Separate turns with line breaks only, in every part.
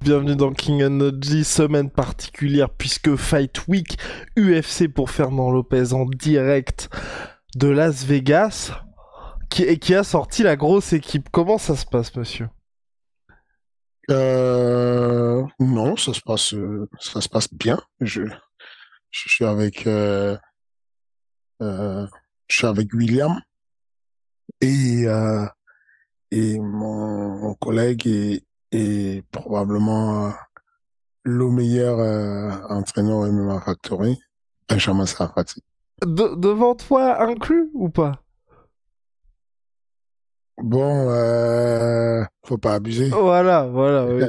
Bienvenue dans King Energy, semaine particulière puisque Fight Week UFC pour Fernand Lopez en direct de Las Vegas qui a sorti la grosse équipe. Comment ça se passe, monsieur?
Non, ça se passe bien. Je suis euh, je suis avec William et, euh, et mon collègue est probablement le meilleur entraîneur au MMA Factory, Benjamin Sarfati.
Devant toi inclus ou pas?
Bon, faut pas abuser.
Voilà, voilà, oui.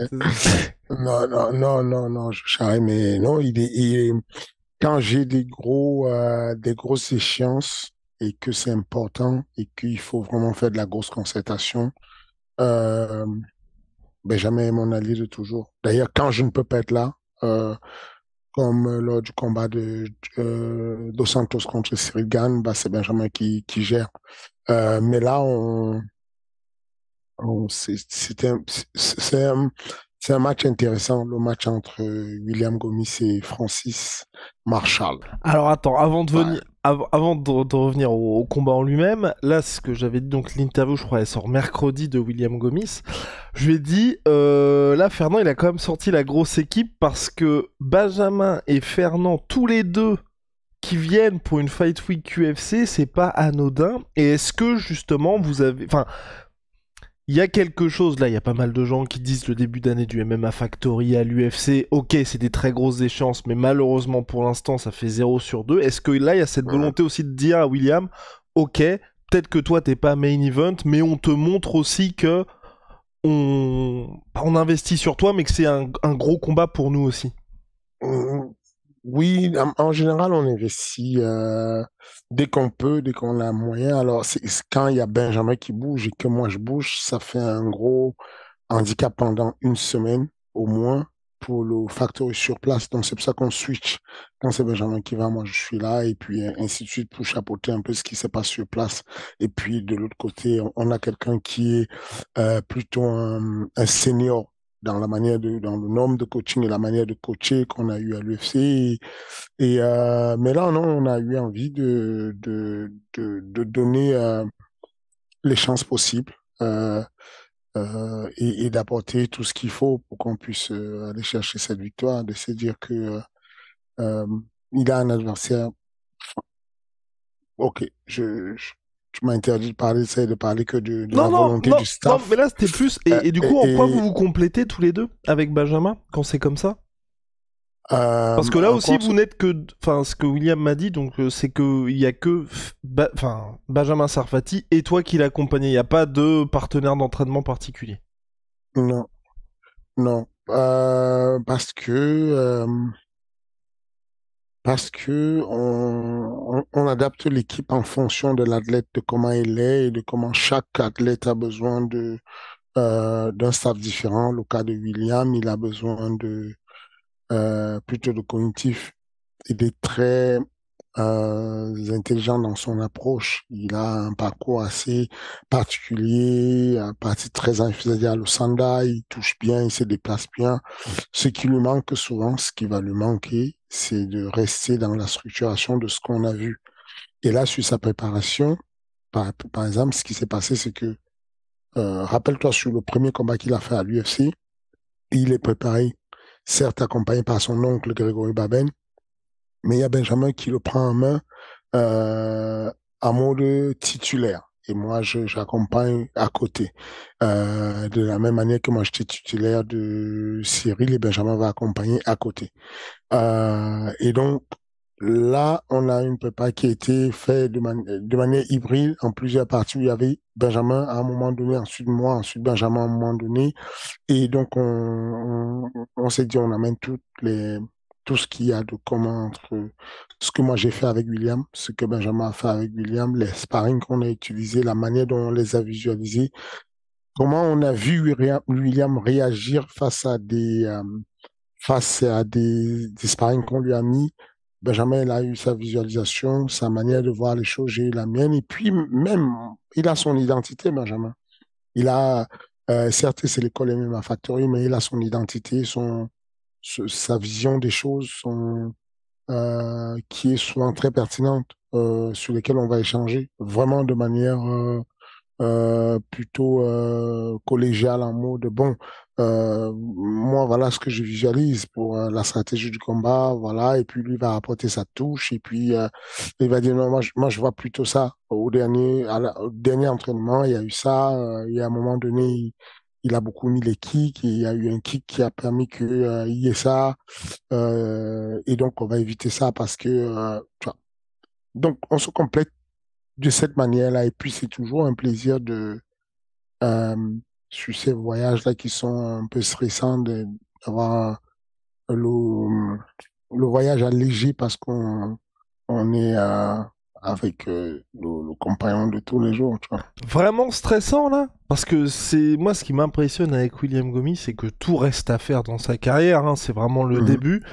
Non, je charrie, mais non, quand j'ai des grosses échéances et que c'est important et qu'il faut vraiment faire de la grosse concertation, euh, Benjamin est mon allié de toujours. D'ailleurs, quand je ne peux pas être là, euh, comme lors du combat de Dos Santos contre Cyril Gane, bah, c'est Benjamin qui gère. Mais là, c'est c'est un match intéressant, le match entre William Gomis et Francis Marshall.
Alors attends,
Ouais.
avant de revenir au combat en lui-même, là ce que j'avais dit, donc l'interview je crois elle sort mercredi de William Gomis, je lui ai dit, là Fernand il a quand même sorti la grosse équipe parce que Benjamin et Fernand tous les deux qui viennent pour une Fight Week UFC, c'est pas anodin. Et est-ce que justement vous avez... Enfin, il y a quelque chose là, il y a pas mal de gens qui disent le début d'année du MMA Factory à l'UFC, ok, c'est des très grosses échéances, mais malheureusement pour l'instant ça fait 0/2. Est-ce que là il y a cette
Ouais.
volonté aussi de dire à William, ok, peut-être que toi t'es pas main event, mais on te montre aussi que on investit sur toi, mais que c'est un gros combat pour nous aussi.
Mm, Oui, en général, on investit dès qu'on peut, dès qu'on a moyen. Alors, quand il y a Benjamin qui bouge et que moi je bouge, ça fait un gros handicap pendant une semaine au moins pour le facteur sur place. Donc, c'est pour ça qu'on switch. Quand c'est Benjamin qui va, moi je suis là et puis ainsi de suite pour chapeauter un peu ce qui se passe sur place. Et puis, de l'autre côté, on a quelqu'un qui est plutôt un senior dans le nombre de coaching et la manière de coacher qu'on a eu à l'UFC. Mais là, non, on a eu envie de donner les chances possibles et d'apporter tout ce qu'il faut pour qu'on puisse aller chercher cette victoire, de se dire que euh, il a un adversaire. Ok, tu m'as interdit de parler, de parler que de
Non,
la
non,
volonté
non,
du
non, mais
staff.
là c'était plus.
Euh,
Et du coup,
et,
en quoi vous
et,
vous complétez tous les deux avec Benjamin quand c'est comme ça? Parce que là
en
aussi,
quoi
vous n'êtes que. Enfin, ce que William m'a dit, donc c'est qu'il y a que enfin, Benjamin Sarfati et toi qui l'accompagnez. Il n'y a pas de partenaire d'entraînement particulier.
non, non, parce que on adapte l'équipe en fonction de l'athlète, de comment il est et de comment chaque athlète a besoin d'un staff différent. Le cas de William, il a besoin plutôt de cognitif. Il est très intelligent dans son approche. Il a un parcours assez particulier, un parti très c'est-à-dire le sanda, il touche bien, il se déplace bien. Ce qui lui manque souvent, ce qui va lui manquer, c'est de rester dans la structuration de ce qu'on a vu. Et là, sur sa préparation, par exemple, ce qui s'est passé, c'est que, rappelle-toi, sur le premier combat qu'il a fait à l'UFC, il est préparé, certes accompagné par son oncle Grégory Baben, mais il y a Benjamin qui le prend en main euh, en mode titulaire. Et moi, j'accompagne à côté. De la même manière que moi, j'étais titulaire de Cyril et Benjamin va accompagner à côté. Et donc, là, on a une prépa qui a été faite de manière hybride en plusieurs parties où il y avait Benjamin à un moment donné, ensuite moi, ensuite Benjamin à un moment donné. Et donc, on s'est dit, on amène tout ce qu'il y a de commun entre ce que moi j'ai fait avec William, ce que Benjamin a fait avec William, les sparring qu'on a utilisés, la manière dont on les a visualisés, comment on a vu William réagir face à des sparring qu'on lui a mis. Benjamin, il a eu sa visualisation, sa manière de voir les choses, j'ai eu la mienne. Et puis, même, il a son identité, Benjamin. Il a, Certes, c'est l'école MMA Factory, mais il a son identité, sa vision des choses, qui est souvent très pertinente, sur lesquelles on va échanger vraiment de manière plutôt collégial en mode bon, moi voilà ce que je visualise pour la stratégie du combat, voilà, et puis lui va apporter sa touche, et puis il va dire non, moi je vois plutôt ça. Au dernier entraînement, il y a eu ça, et à un moment donné, il a beaucoup mis les kicks, et il y a eu un kick qui a permis que il y ait ça, et donc on va éviter ça parce que tu vois. Donc on se complète de cette manière-là, et puis c'est toujours un plaisir euh, sur ces voyages-là qui sont un peu stressants, d'avoir le, le voyage allégé parce qu'on est avec le compagnon de tous les jours, tu vois.
Vraiment stressant là, parce que c'est moi ce qui m'impressionne avec William Gomis, c'est que tout reste à faire dans sa carrière, hein. C'est vraiment le
Mhm.
début.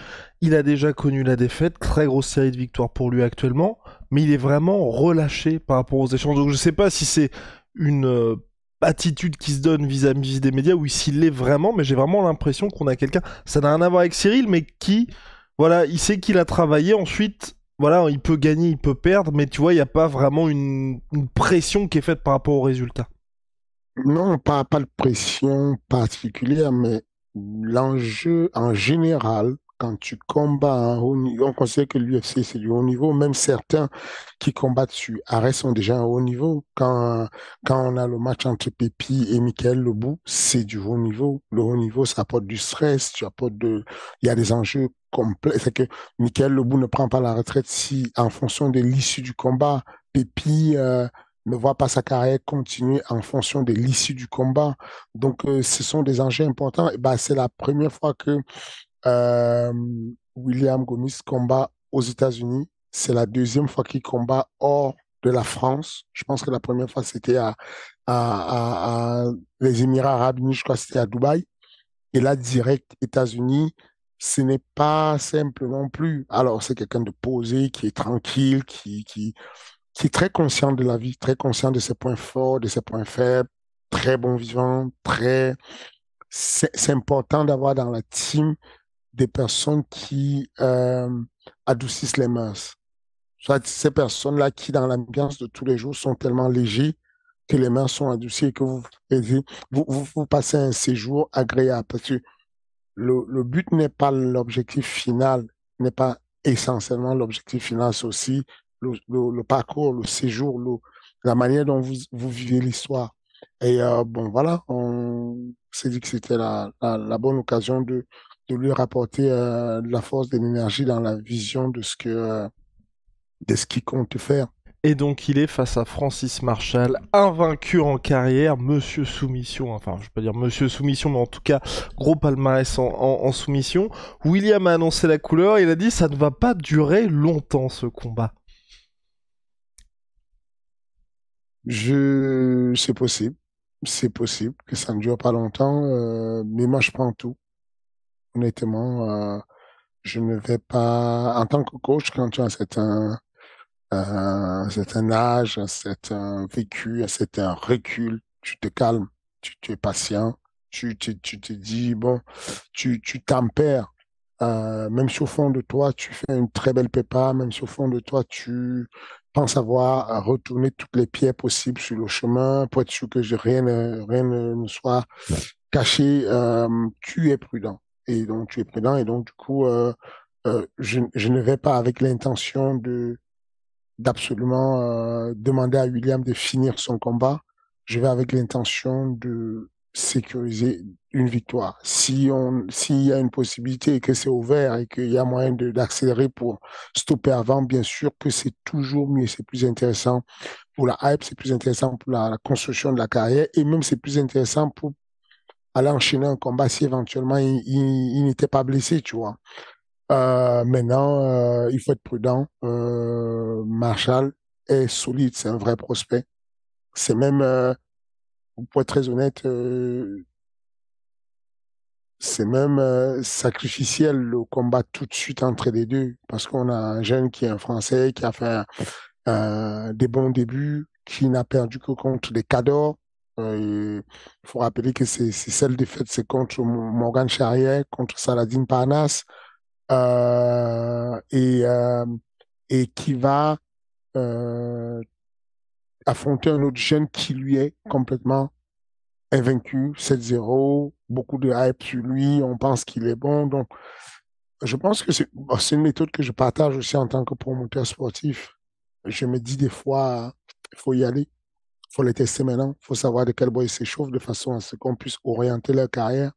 Il a déjà connu la défaite, très grosse série de victoires pour lui actuellement, mais il est vraiment relâché par rapport aux échanges. Donc je sais pas si c'est une attitude qui se donne vis-à-vis des médias ou s'il l'est vraiment, mais j'ai vraiment l'impression qu'on a quelqu'un, ça n'a rien à voir avec Cyril, mais qui, voilà, il sait qu'il a travaillé ensuite. Voilà, il peut gagner, il peut perdre, mais tu vois, il n'y a pas vraiment une pression qui est faite par rapport aux résultats.
Non, pas de pression particulière, mais l'enjeu en général, quand tu combats à un haut niveau, on considère que l'UFC c'est du haut niveau, même certains qui combattent sur arrêt sont déjà à haut niveau. Quand on a le match entre Pépi et Michael Lebou, c'est du haut niveau. Le haut niveau, ça apporte du stress, il y a des enjeux complets. C'est que Michael Lebou ne prend pas la retraite si, en fonction de l'issue du combat, Pépi, ne voit pas sa carrière continuer en fonction de l'issue du combat. Donc, ce sont des enjeux importants. Et bah, c'est la première fois que euh, William Gomis combat aux États-Unis. C'est la deuxième fois qu'il combat hors de la France. Je pense que la première fois, c'était à les Émirats arabes unis, je crois que c'était à Dubaï. Et là, direct États-Unis, ce n'est pas simple non plus. Alors, c'est quelqu'un de posé, qui est tranquille, qui est très conscient de la vie, très conscient de ses points forts, de ses points faibles, très bon vivant, très... C'est important d'avoir dans la team des personnes qui adoucissent les mœurs. Soit ces personnes-là qui, dans l'ambiance de tous les jours, sont tellement légers que les mœurs sont adoucies et que vous passez un séjour agréable. Parce que le but n'est pas l'objectif final, n'est pas essentiellement l'objectif final, c'est aussi le parcours, le séjour, la manière dont vous vivez l'histoire. Et bon, voilà, on s'est dit que c'était la bonne occasion de lui rapporter de la force, de l'énergie dans la vision de ce qu'il compte faire.
Et donc il est face à Francis Marshall, invaincu en carrière, Monsieur Soumission, enfin je vais pas dire Monsieur Soumission, mais en tout cas gros palmarès en soumission. William a annoncé la couleur, il a dit ça ne va pas durer longtemps ce combat.
C'est possible. C'est possible que ça ne dure pas longtemps, mais moi, je prends tout. Honnêtement, je ne vais pas, en tant que coach, quand tu as un certain âge, un certain vécu, un certain recul, tu te calmes, tu es patient, tu te dis, bon, tu tempères. Même si au fond de toi, tu fais une très belle prépa, même si au fond de toi, tu penses avoir retourné toutes les pierres possibles sur le chemin pour être sûr que rien ne soit caché, tu es prudent. Et donc, tu es prudent. Et donc, du coup, je ne vais pas avec l'intention d'absolument demander à William de finir son combat. Je vais avec l'intention de sécuriser une victoire. S'il y a une possibilité et que c'est ouvert et qu'il y a moyen d'accélérer pour stopper avant, bien sûr que c'est toujours mieux, c'est plus intéressant pour la hype, c'est plus intéressant pour la construction de la carrière et même c'est plus intéressant pour aller enchaîner un combat si éventuellement il n'était pas blessé, tu vois. Maintenant, il faut être prudent. Marshall est solide, c'est un vrai prospect. C'est même, pour être très honnête, c'est même sacrificiel le combat tout de suite entre les deux, parce qu'on a un jeune qui est un Français, qui a fait des bons débuts, qui n'a perdu que contre des cadors. Il faut rappeler que c'est celle défaite, c'est contre Morgan Charrière, contre Saladin Parnasse, euh, et, euh, et qui va euh, affronter un autre jeune qui lui est complètement invaincu, 7-0, beaucoup de hype sur lui, on pense qu'il est bon. Donc, je pense que c'est une méthode que je partage aussi en tant que promoteur sportif. Je me dis des fois, il faut y aller, il faut les tester maintenant, il faut savoir de quel bois ils s'échauffent de façon à ce qu'on puisse orienter leur carrière.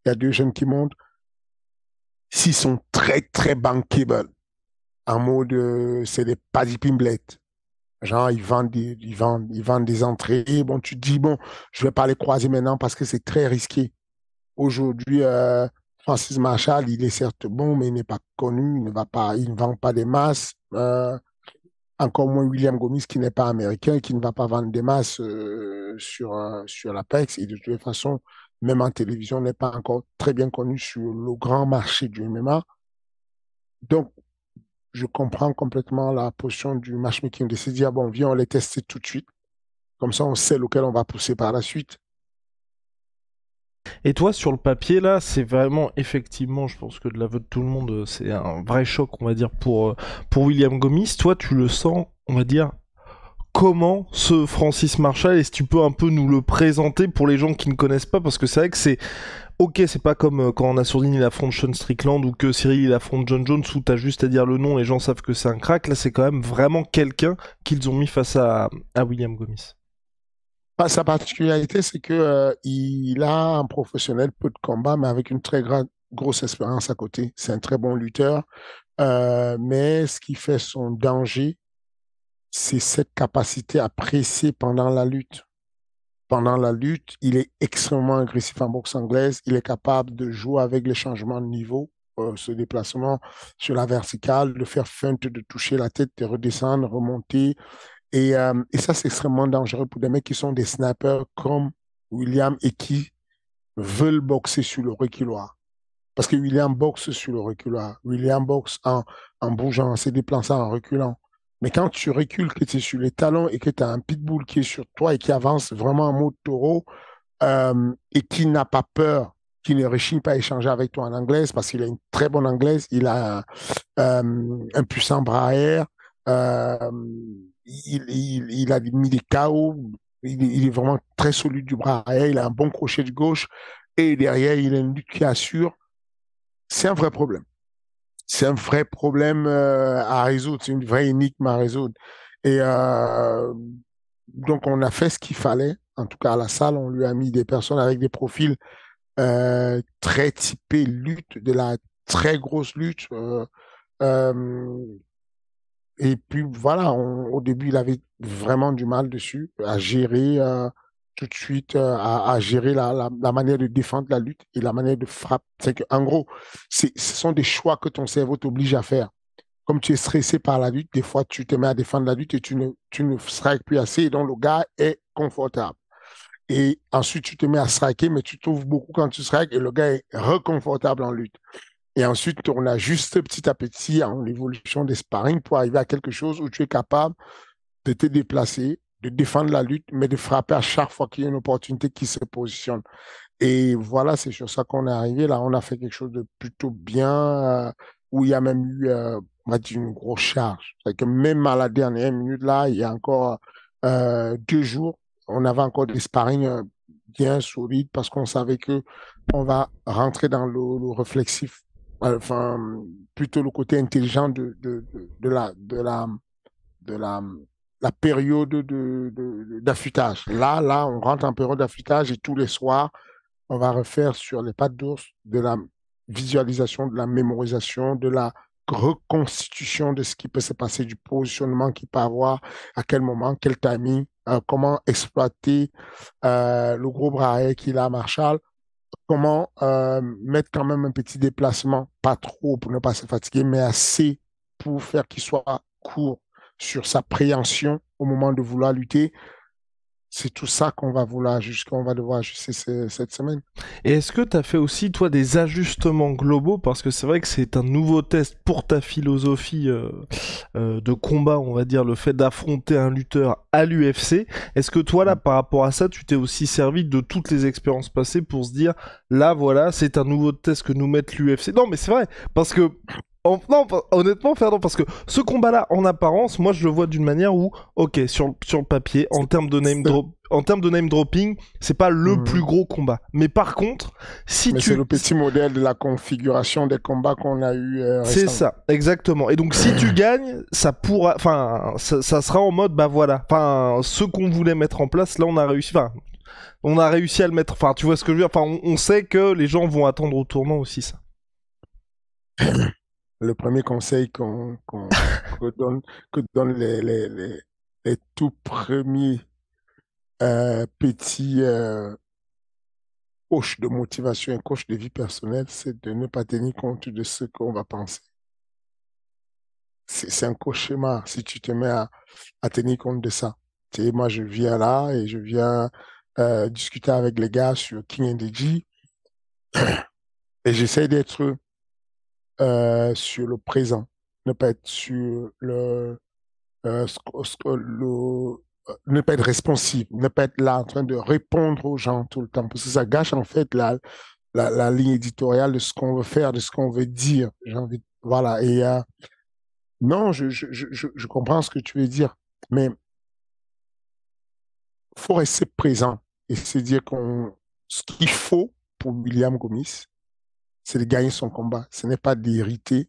Il y a deux jeunes qui montent, s'ils sont très, très bankable, en mode, c'est des paddy pimblettes. Genre, ils vendent des entrées. Bon, tu te dis, bon, je vais pas les croiser maintenant parce que c'est très risqué. Aujourd'hui, Francis Marshall, il est certes bon, mais il n'est pas connu, il ne vend pas des masses. Encore moins William Gomis, qui n'est pas américain, qui ne va pas vendre des masses sur l'Apex. Et de toute façon, même en télévision, n'est pas encore très bien connu sur le grand marché du MMA. Donc, je comprends complètement la position du matchmaking de se dire, bon, viens, on les teste tout de suite. Comme ça, on sait lequel on va pousser par la suite.
Et toi, sur le papier, là, c'est vraiment, effectivement, je pense que de l'aveu de tout le monde, c'est un vrai choc, on va dire, pour William Gomis. Toi, tu le sens, on va dire, comment ce Francis Marshall, est-ce que tu peux un peu nous le présenter pour les gens qui ne connaissent pas, parce que c'est vrai que c'est ok, c'est pas comme quand on a Sourdine il affronte Sean Strickland ou que Cyril il affronte John Jones où t'as juste à dire le nom, les gens savent que c'est un crack. Là, c'est quand même vraiment quelqu'un qu'ils ont mis face à William Gomis.
Sa particularité, c'est que, il a un professionnel peu de combat, mais avec une très grosse expérience à côté. C'est un très bon lutteur, mais ce qui fait son danger, c'est cette capacité à presser pendant la lutte. Pendant la lutte, il est extrêmement agressif en boxe anglaise. Il est capable de jouer avec les changements de niveau, ce déplacement sur la verticale, de faire feinte, de toucher la tête, de redescendre, remonter. Et ça, c'est extrêmement dangereux pour des mecs qui sont des snipers comme William et qui veulent boxer sur le reculoir. Parce que William boxe sur le reculoir. William boxe en bougeant, en se déplaçant, en reculant. Mais quand tu recules, que tu es sur les talons et que tu as un pitbull qui est sur toi et qui avance vraiment en mode taureau, et qui n'a pas peur, qui ne réchigne pas à échanger avec toi en anglaise parce qu'il a une très bonne anglaise, il a un puissant bras air, euh, il a mis des KO, il est vraiment très solide du bras air, il a un bon crochet de gauche et derrière, il a une lutte qui assure. C'est un vrai problème. C'est un vrai problème à résoudre, c'est une vraie énigme à résoudre. Et donc, on a fait ce qu'il fallait. En tout cas, à la salle, on lui a mis des personnes avec des profils très typés lutte, de la très grosse lutte. Euh, et puis voilà, au début, il avait vraiment du mal dessus, à gérer tout de suite, à gérer la manière de défendre la lutte et la manière de frapper. C'est que, en gros, ce sont des choix que ton cerveau t'oblige à faire. Comme tu es stressé par la lutte, des fois, tu te mets à défendre la lutte et tu ne strikes plus assez, et donc le gars est confortable. Et ensuite, tu te mets à striker, mais tu trouves beaucoup quand tu strikes et le gars est reconfortable en lutte. Et ensuite, on ajuste petit à petit en évolution des sparring pour arriver à quelque chose où tu es capable de te déplacer, de défendre la lutte, mais de frapper à chaque fois qu'il y a une opportunité qui se positionne. Et voilà, c'est sur ça qu'on est arrivé. Là, on a fait quelque chose de plutôt bien, où il y a même eu, on va dire, une grosse charge. C'est que même à la dernière minute, là, il y a encore 2 jours, on avait encore des sparring bien solides parce qu'on savait que on va rentrer dans le réflexif, enfin, plutôt le côté intelligent de la période d'affûtage. Là, on rentre en période d'affûtage et tous les soirs, on va refaire sur les pattes d'ours de la visualisation, de la mémorisation, de la reconstitution de ce qui peut se passer, du positionnement qu'il peut avoir, à quel moment, quel timing, comment exploiter le gros bras qu'il a à Marshall, comment mettre quand même un petit déplacement, pas trop pour ne pas se fatiguer, mais assez pour faire qu'il soit court sur sa préhension au moment de vouloir lutter c'est tout ça qu'on va devoir ajuster cette semaine.
Et est-ce que tu as fait aussi, toi, des ajustements globaux? Parce que c'est vrai que c'est un nouveau test pour ta philosophie de combat, on va dire, le fait d'affronter un lutteur à l'UFC. Est-ce que toi, là, par rapport à ça, tu t'es aussi servi de toutes les expériences passées pour se dire, là, voilà, c'est un nouveau test que nous met l'UFC? Non, mais c'est vrai, parce que non, honnêtement, Fernand, parce que ce combat-là, en apparence, moi je le vois d'une manière où, ok, sur le papier,
C'est-
en termes de name dropping, c'est pas le plus
Mhm.
gros combat. Mais par contre, si
Mais c'est
tu.
le petit modèle de la configuration des combats qu'on a eu
C'est
récemment.
ça, exactement. Et donc si tu gagnes, ça pourra. Enfin, ça sera en mode, bah voilà. Enfin, ce qu'on voulait mettre en place, là on a réussi. Enfin, on a réussi à le mettre. Enfin, tu vois ce que je veux dire. Enfin, on sait que les gens vont attendre au tournant aussi ça.
Le premier conseil que donne, que donnent les tout premiers petits coachs de motivation et coachs de vie personnelle, c'est de ne pas tenir compte de ce qu'on va penser. C'est un cauchemar si tu te mets à tenir compte de ça. Tu sais, moi, je viens là et je viens discuter avec les gars sur King NDG et j'essaie d'être sur le présent, ne pas être sur ne pas être responsif, ne pas être là en train de répondre aux gens tout le temps, parce que ça gâche en fait la ligne éditoriale de ce qu'on veut faire, de ce qu'on veut dire. Voilà. Et non, je comprends ce que tu veux dire, mais faut rester présent et se dire ce qu'il faut pour William Gomis, c'est de gagner son combat. Ce n'est pas d'hériter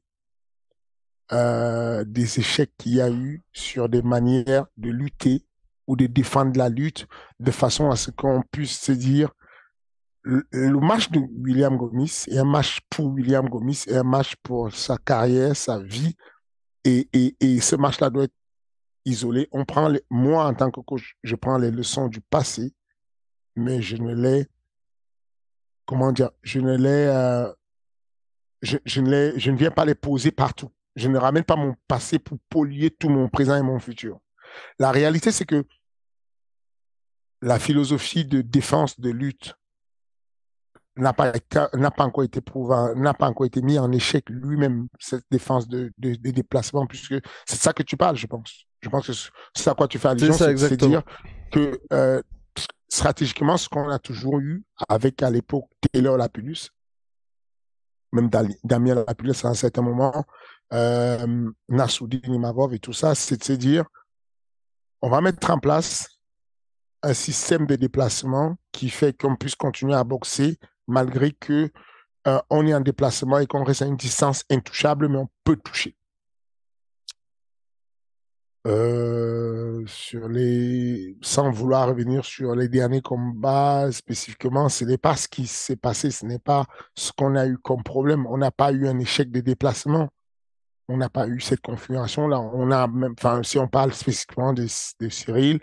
des échecs qu'il y a eu sur des manières de lutter ou de défendre la lutte de façon à ce qu'on puisse se dire le match de William Gomis est un match pour William Gomis, est un match pour sa carrière, sa vie, et ce match-là doit être isolé. Moi, en tant que coach, je prends les leçons du passé, mais je ne les, comment dire, je ne viens pas les poser partout. Je ne ramène pas mon passé pour polluer tout mon présent et mon futur. La réalité, c'est que la philosophie de défense, de lutte, n'a pas encore été prouvé, n'a pas encore été mis en échec lui-même, cette défense de déplacement, puisque c'est ça que tu parles, je pense. Je pense que c'est à quoi tu fais
C'est
allusion,
ça
c'est dire
exactement.
que stratégiquement, ce qu'on a toujours eu avec à l'époque Taylor Lapillus, même Damien Lapillus à un certain moment, Nassoudine Imavov et tout ça, c'est de se dire, on va mettre en place un système de déplacement qui fait qu'on puisse continuer à boxer malgré que on est en déplacement et qu'on reste à une distance intouchable, mais on peut toucher. Sans vouloir revenir sur les derniers combats spécifiquement, ce n'est pas ce qui s'est passé, ce n'est pas ce qu'on a eu comme problème. On n'a pas eu un échec de déplacement. On n'a pas eu cette configuration-là. On a même, enfin, si on parle spécifiquement de Cyril,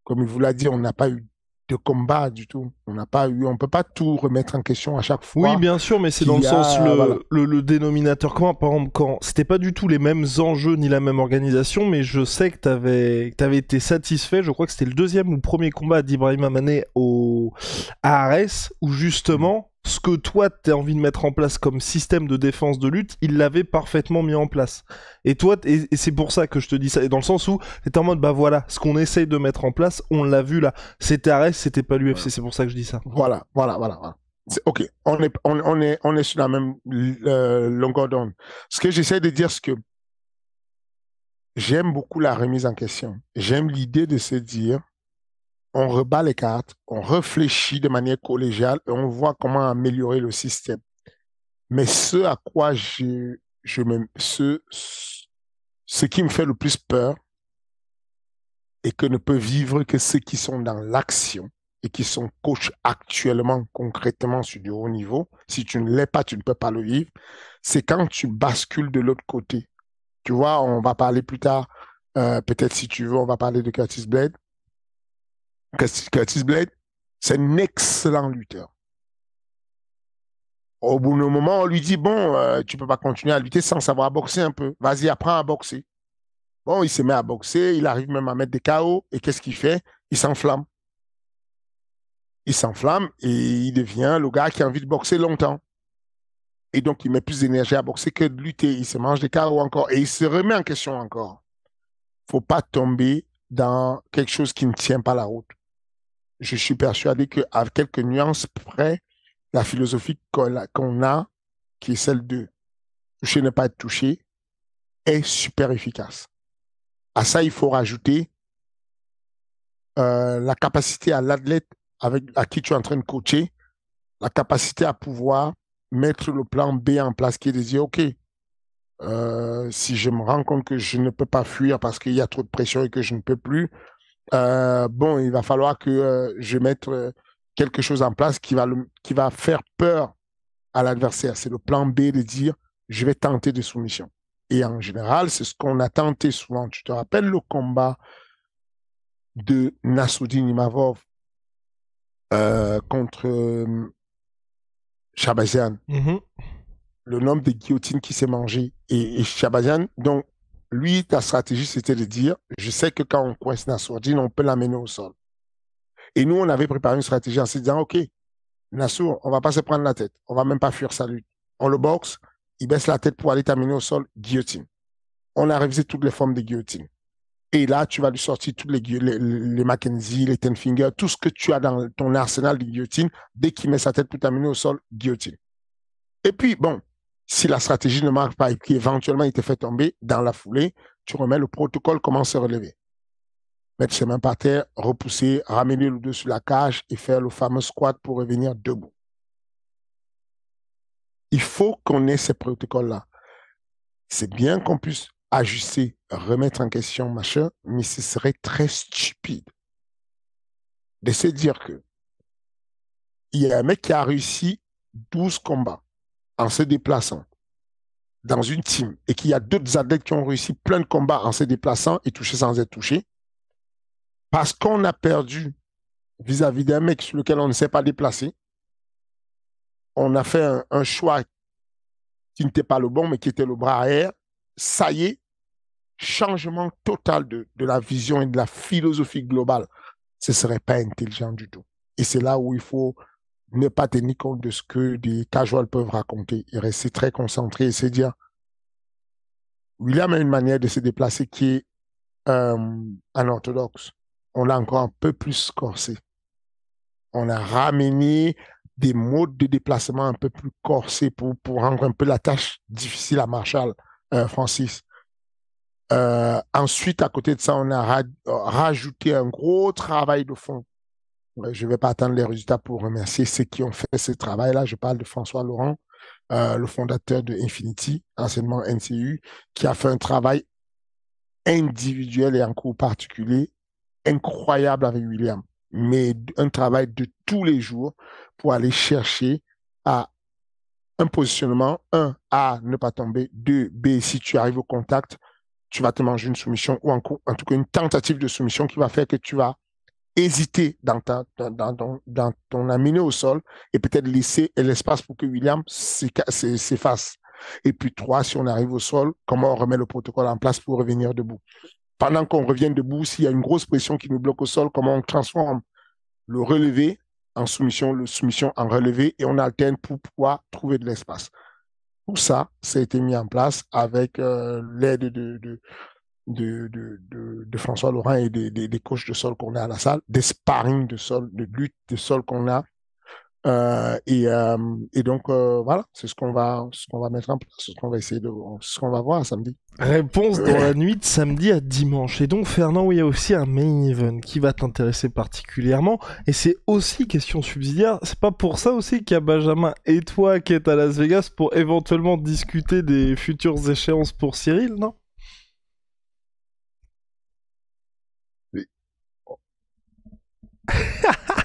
comme il vous l'a dit, on n'a pas eu de combat du tout. On n'a pas eu, on peut pas tout remettre en question à chaque
Oui,
fois
bien sûr, mais c'est dans
qu'il
le
y
sens
a, voilà.
le dénominateur commun. Par exemple, quand c'était pas du tout les mêmes enjeux ni la même organisation, mais je sais que t'avais été satisfait. Je crois que c'était le deuxième ou le premier combat d'Ibrahim Mané à Arès, où justement, ce que toi t'as envie de mettre en place comme système de défense de lutte, il l'avait parfaitement mis en place. Et toi, et c'est pour ça que je te dis ça, et dans le sens où t'es en mode, bah voilà, ce qu'on essaye de mettre en place, on l'a vu là. C'était Arès, c'était pas l'UFC, c'est pour ça que je dis ça.
Voilà. OK, on est sur la même longueur d'onde. Ce que j'essaie de dire, c'est que j'aime beaucoup la remise en question. J'aime l'idée de se dire, on rebat les cartes, on réfléchit de manière collégiale et on voit comment améliorer le système. Mais ce à quoi ce qui me fait le plus peur et que ne peut vivre que ceux qui sont dans l'action et qui sont coachs actuellement, concrètement sur du haut niveau. Si tu ne l'es pas, tu ne peux pas le vivre. C'est quand tu bascules de l'autre côté. Tu vois, on va parler plus tard, peut-être si tu veux, on va parler de Curtis Blade. Curtis Blade, c'est un excellent lutteur. Au bout d'un moment, on lui dit, bon, tu peux pas continuer à lutter sans savoir boxer un peu. Vas-y, apprends à boxer. Bon, il se met à boxer, il arrive même à mettre des KO. Et qu'est-ce qu'il fait? Il s'enflamme. Il s'enflamme et il devient le gars qui a envie de boxer longtemps. Et donc, il met plus d'énergie à boxer que de lutter. Il se mange des KO encore et il se remet en question encore. Faut pas tomber dans quelque chose qui ne tient pas la route. Je suis persuadé qu'à quelques nuances près, la philosophie qu'on a, qui est celle de toucher, ne pas être touché, est super efficace. À ça, il faut rajouter la capacité à l'athlète à qui tu es en train de coacher, la capacité à pouvoir mettre le plan B en place, qui est de dire, OK, si je me rends compte que je ne peux pas fuir parce qu'il y a trop de pression et que je ne peux plus, bon, il va falloir que je mette quelque chose en place qui va faire peur à l'adversaire. C'est le plan B de dire, je vais tenter de soumission. Et en général, c'est ce qu'on a tenté souvent. Tu te rappelles le combat de Nassoudine Imavov contre Shabazian,
Mhm.
le nombre de guillotines qui s'est mangé. Et Shabazian, donc, lui, ta stratégie, c'était de dire, je sais que quand on coince Nassoudine, on peut l'amener au sol. Et nous, on avait préparé une stratégie en se disant, OK, Nassour, on va pas se prendre la tête. On va même pas fuir sa lutte. On le boxe, il baisse la tête pour aller t'amener au sol, guillotine. On a révisé toutes les formes de guillotine. Et là, tu vas lui sortir tous les Mackenzie, les Ten Finger, tout ce que tu as dans ton arsenal de guillotine. Dès qu'il met sa tête pour t'amener au sol, guillotine. Et puis, bon, si la stratégie ne marche pas et qu'éventuellement il te fait tomber dans la foulée, tu remets le protocole, comment se relever. Mettre ses mains par terre, repousser, ramener le dos sur la cage et faire le fameux squat pour revenir debout. Il faut qu'on ait ces protocoles-là. C'est bien qu'on puisse ajuster, remettre en question, machin, mais ce serait très stupide de se dire que il y a un mec qui a réussi 12 combats en se déplaçant dans une team et qu'il y a d'autres athlètes qui ont réussi plein de combats en se déplaçant et touchés sans être touchés parce qu'on a perdu vis-à-vis d'un mec sur lequel on ne s'est pas déplacé. On a fait un choix qui n'était pas le bon, mais qui était le bras arrière. Ça y est, changement total de la vision et de la philosophie globale. Ce ne serait pas intelligent du tout. Et c'est là où il faut ne pas tenir compte de ce que des casuals peuvent raconter et rester très concentré et se dire, William a une manière de se déplacer qui est anorthodoxe. On l'a encore un peu plus corsé. On a ramené des modes de déplacement un peu plus corsés pour rendre un peu la tâche difficile à Marshall, Francis. Ensuite, à côté de ça, on a rajouté un gros travail de fond. Je ne vais pas attendre les résultats pour remercier ceux qui ont fait ce travail-là. Je parle de François Laurent, le fondateur de Infinity, anciennement NCU, qui a fait un travail individuel et en cours particulier incroyable avec William, mais un travail de tous les jours pour aller chercher à un positionnement, un, à ne pas tomber, deux, B, si tu arrives au contact, tu vas te manger une soumission ou en tout cas une tentative de soumission qui va faire que tu vas hésiter dans ton amener au sol et peut-être laisser l'espace pour que William s'efface. Et puis trois, si on arrive au sol, comment on remet le protocole en place pour revenir debout. Pendant qu'on revient debout, s'il y a une grosse pression qui nous bloque au sol, comment on transforme le relevé en soumission, le soumission en relevé et on alterne pour pouvoir trouver de l'espace. Tout ça, ça a été mis en place avec l'aide de François Laurent et des coachs de sol qu'on a à la salle, des sparring de sol, de lutte de sol qu'on a. Et donc, voilà, c'est ce qu'on va mettre en place, c'est ce qu'on va essayer ce qu'on va voir samedi.
Réponse dans la nuit de samedi à dimanche. Et donc, Fernand, il y a aussi un main event qui va t'intéresser particulièrement. Et c'est aussi question subsidiaire. C'est pas pour ça aussi qu'il y a Benjamin et toi qui êtes à Las Vegas pour éventuellement discuter des futures échéances pour Cyril, non?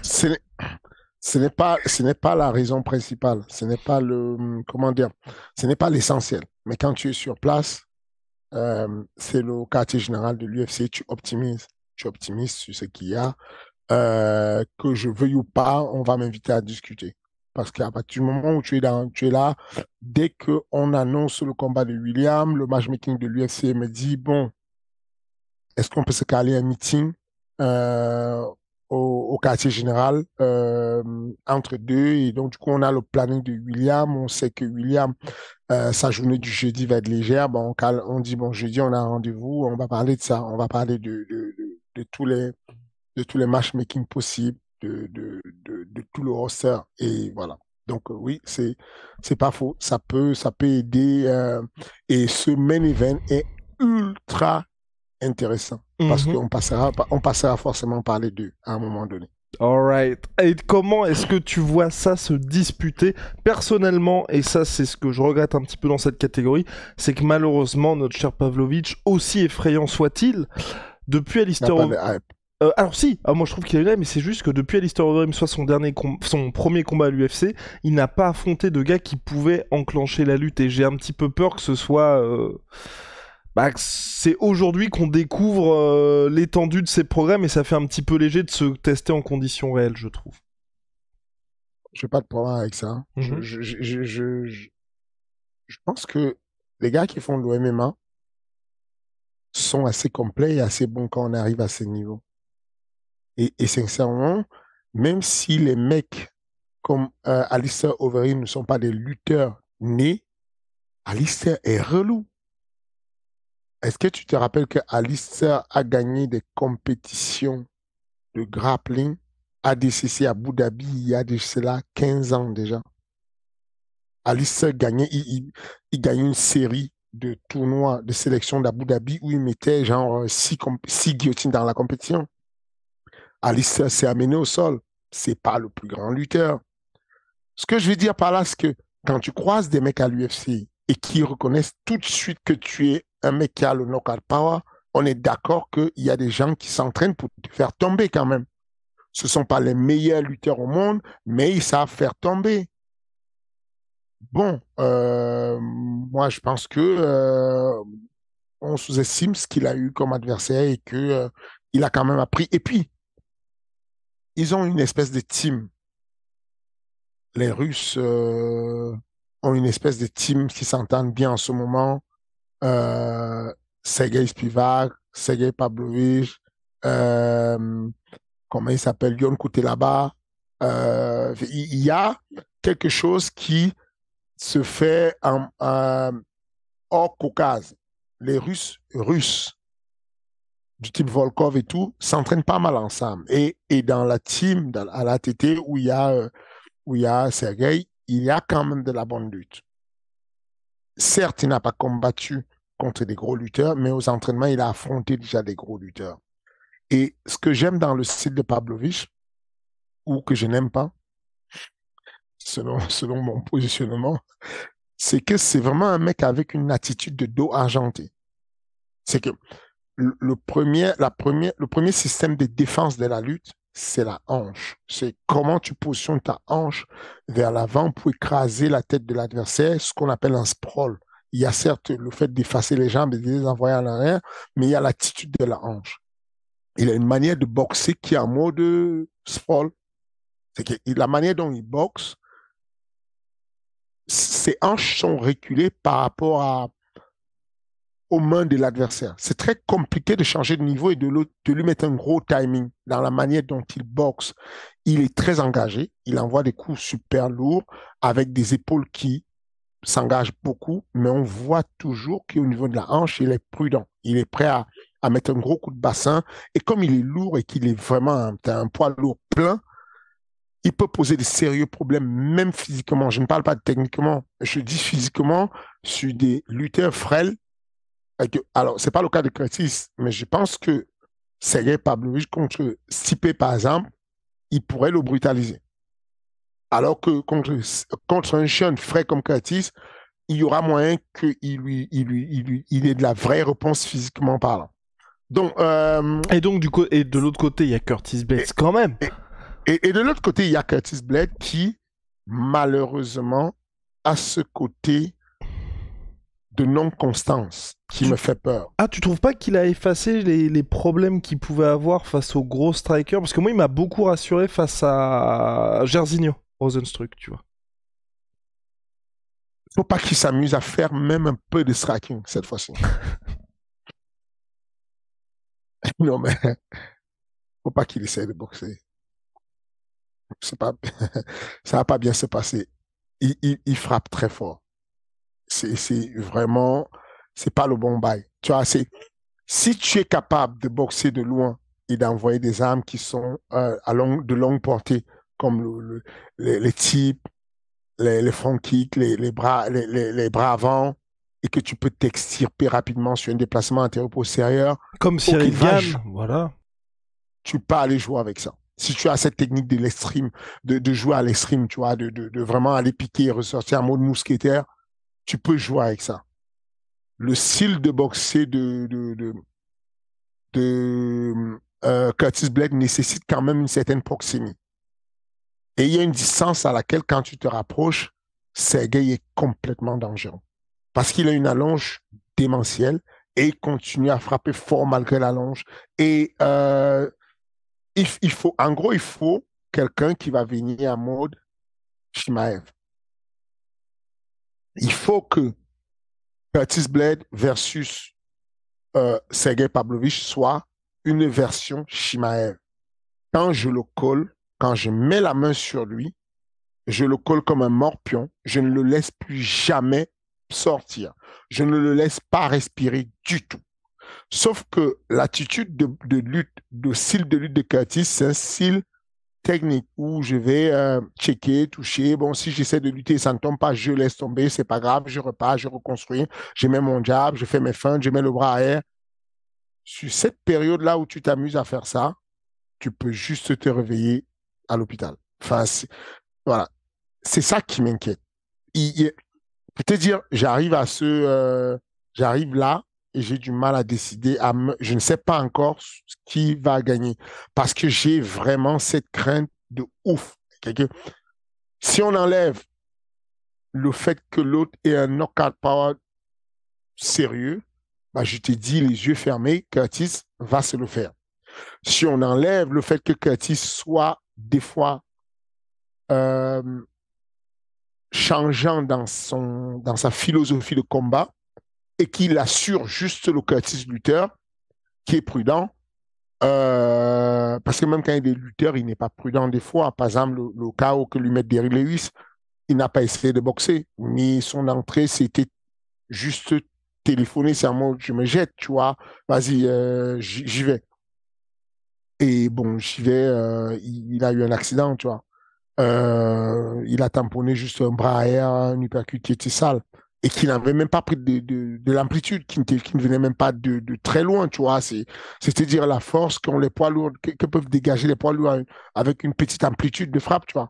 Ce n'est ce n'est pas la raison principale. Ce n'est pas comment dire, ce n'est pas l'essentiel. Mais quand tu es sur place, c'est le quartier général de l'UFC, tu optimises sur ce qu'il y a. Que je veuille ou pas, on va m'inviter à discuter. Parce qu'à partir du moment où tu es là, dès qu'on annonce le combat de William, le matchmaking de l'UFC me dit, bon, est-ce qu'on peut se caler un meeting euh, au quartier général entre deux. Et donc, du coup, on a le planning de William. On sait que William, sa journée du jeudi va être légère. Bon, on dit, bon, jeudi, on a un rendez-vous. On va parler de ça. On va parler de tous les matchmaking possibles, de tout le roster. Et voilà. Donc, oui, c'est pas faux. Ça peut aider. Et ce main event est ultra intéressant parce
Mhm.
on passera forcément par les deux à un moment donné.
Alright. Et comment est-ce que tu vois ça se disputer personnellement? Et ça, c'est ce que je regrette un petit peu dans cette catégorie, c'est que malheureusement, notre cher Pavlovich, aussi effrayant soit-il, depuis
Il n'y a
Alistair
pas de hype.
alors si, moi je trouve qu'il est là, mais c'est juste que depuis Alistair Overeem, soit son premier combat à l'UFC, il n'a pas affronté de gars qui pouvaient enclencher la lutte, et j'ai un petit peu peur que ce soit... que c'est aujourd'hui qu'on découvre l'étendue de ses programmes, et ça fait un petit peu léger de se tester en conditions réelles, je trouve.
Je n'ai pas de problème avec ça, hein.
Mhm.
Je pense que les gars qui font de l'OMMA sont assez complets et assez bons quand on arrive à ce niveau. Et sincèrement, même si les mecs comme Alistair Overeem ne sont pas des lutteurs nés, Alistair est relou. Est-ce que tu te rappelles que Alistair a gagné des compétitions de grappling ADCC à Abu Dhabi il y a de cela 15 ans déjà? Alistair gagnait, il gagnait une série de tournois de sélection d'Abu Dhabi où il mettait genre six guillotines dans la compétition. Alistair s'est amené au sol. C'est pas le plus grand lutteur. Ce que je veux dire par là, c'est que quand tu croises des mecs à l'UFC et qui reconnaissent tout de suite que tu es un mec qui a le knockout power, on est d'accord qu'il y a des gens qui s'entraînent pour te faire tomber quand même. Ce ne sont pas les meilleurs lutteurs au monde, mais ils savent faire tomber. Bon, moi je pense que on sous-estime ce qu'il a eu comme adversaire et que il a quand même appris. Et puis, ils ont une espèce de team. Les Russes ont une espèce de team qui s'entendent bien en ce moment. Euh, Sergei Spivak, Sergei Pavlovich, euh, comment il s'appelle, Yon Kutelaba. Il y a quelque chose qui se fait hors Caucase. Les Russes du type Volkov et tout, s'entraînent pas mal ensemble. Et dans la team, à la TT, où il y a Sergei, il y a quand même de la bonne lutte. Certes, il n'a pas combattu contre des gros lutteurs, mais aux entraînements, il a affronté déjà des gros lutteurs. Et ce que j'aime dans le style de Pavlovich, ou que je n'aime pas, selon mon positionnement, c'est que c'est vraiment un mec avec une attitude de dos argenté. C'est que le premier système de défense de la lutte, c'est la hanche. C'est comment tu positionnes ta hanche vers l'avant pour écraser la tête de l'adversaire, ce qu'on appelle un sprawl. Il y a certes le fait d'effacer les jambes et de les envoyer en arrière, mais il y a l'attitude de la hanche. Il a une manière de boxer qui est en mode sprawl. C'est que la manière dont il boxe, ses hanches sont reculées par rapport aux mains de l'adversaire. C'est très compliqué de changer de niveau et de lui mettre un gros timing dans la manière dont il boxe. Il est très engagé, il envoie des coups super lourds avec des épaules qui s'engagent beaucoup, mais on voit toujours qu'au niveau de la hanche, il est prudent. Il est prêt à mettre un gros coup de bassin. Et comme il est lourd et qu'il est vraiment un poids lourd plein, il peut poser de sérieux problèmes, même physiquement. Je ne parle pas de techniquement, je dis physiquement, sur des lutteurs frêles. Alors, ce n'est pas le cas de Curtis, mais je pense que Sergei Pavlovich contre Stipe, par exemple, il pourrait le brutaliser. Alors que contre un jeune frais comme Curtis, il y aura moyen qu'il ait de la vraie réponse physiquement parlant. Donc,
Et donc, et de l'autre côté, il y a Curtis Blades
et,
quand même.
et de l'autre côté, il y a Curtis Blade qui, malheureusement, a ce côté de non-constance qui
Tu...
me fait peur.
Ah, tu trouves pas qu'il a effacé les problèmes qu'il pouvait avoir face aux gros strikers? Parce que moi, il m'a beaucoup rassuré face à Jairzinho Rozenstruik, tu vois.
Il ne faut pas qu'il s'amuse à faire même un peu de striking cette fois-ci. Non, mais Faut pas qu'il essaie de boxer. C'est pas, ça va pas bien se passer. Il frappe très fort. C'est vraiment, c'est pas le bon bail. Tu vois, si tu es capable de boxer de loin et d'envoyer des armes qui sont de longue portée, comme les tips, les front kicks, les bras avant, et que tu peux t'extirper rapidement sur un déplacement antérieur-postérieur,
Comme
ok,
Cyril Gann, voilà.
tu peux aller jouer avec ça. Si tu as cette technique de l'extrême, de jouer à l'extrême, tu vois, de vraiment aller piquer et ressortir en mode mousquetaire, tu peux jouer avec ça. Le style de boxer de Curtis Blade nécessite quand même une certaine proximité. Et il y a une distance à laquelle, quand tu te rapproches, Sergei est complètement dangereux. Parce qu'il a une allonge démentielle et il continue à frapper fort malgré l'allonge. Et en gros, il faut quelqu'un qui va venir en mode Shimaev. Il faut que Curtis Blade versus Sergei Pavlovich soit une version Shimaev. Quand je le colle, quand je mets la main sur lui, je le colle comme un morpion, je ne le laisse plus jamais sortir. Je ne le laisse pas respirer du tout. Sauf que l'attitude de lutte, le style de lutte de Curtis, c'est un style technique où je vais checker, toucher. Bon, si j'essaie de lutter, ça ne tombe pas, je laisse tomber, c'est pas grave, je repars, je reconstruis, je mets mon jab, je fais mes feintes, je mets le bras arrière. Sur cette période-là où tu t'amuses à faire ça, tu peux juste te réveiller à l'hôpital. Enfin, voilà. C'est ça qui m'inquiète. Pour te dire, j'arrive là et j'ai du mal à décider. Je ne sais pas encore qui va gagner parce que j'ai vraiment cette crainte de ouf. Si on enlève le fait que l'autre ait un knockout power sérieux, bah, je te dis les yeux fermés, Curtis va se le faire. Si on enlève le fait que Curtis soit des fois euh, changeant dans sa philosophie de combat et qu'il assure juste le Curtis Luther, qui est prudent, parce que même quand il est lutteur, il n'est pas prudent des fois. Par exemple, le cas où que lui met Derrick Lewis, il n'a pas essayé de boxer, mais son entrée, c'était juste téléphoner, c'est un mot, je me jette, tu vois, vas-y, j'y vais. Et bon, j'y vais, il a eu un accident, tu vois. Il a tamponné juste un bras arrière, un uppercut qui était sale et qui n'avait même pas pris de l'amplitude, qui ne venait même pas de très loin, tu vois. C'est-à-dire la force qu'ont les poids lourds, que peuvent dégager les poids lourds avec une petite amplitude de frappe, tu vois.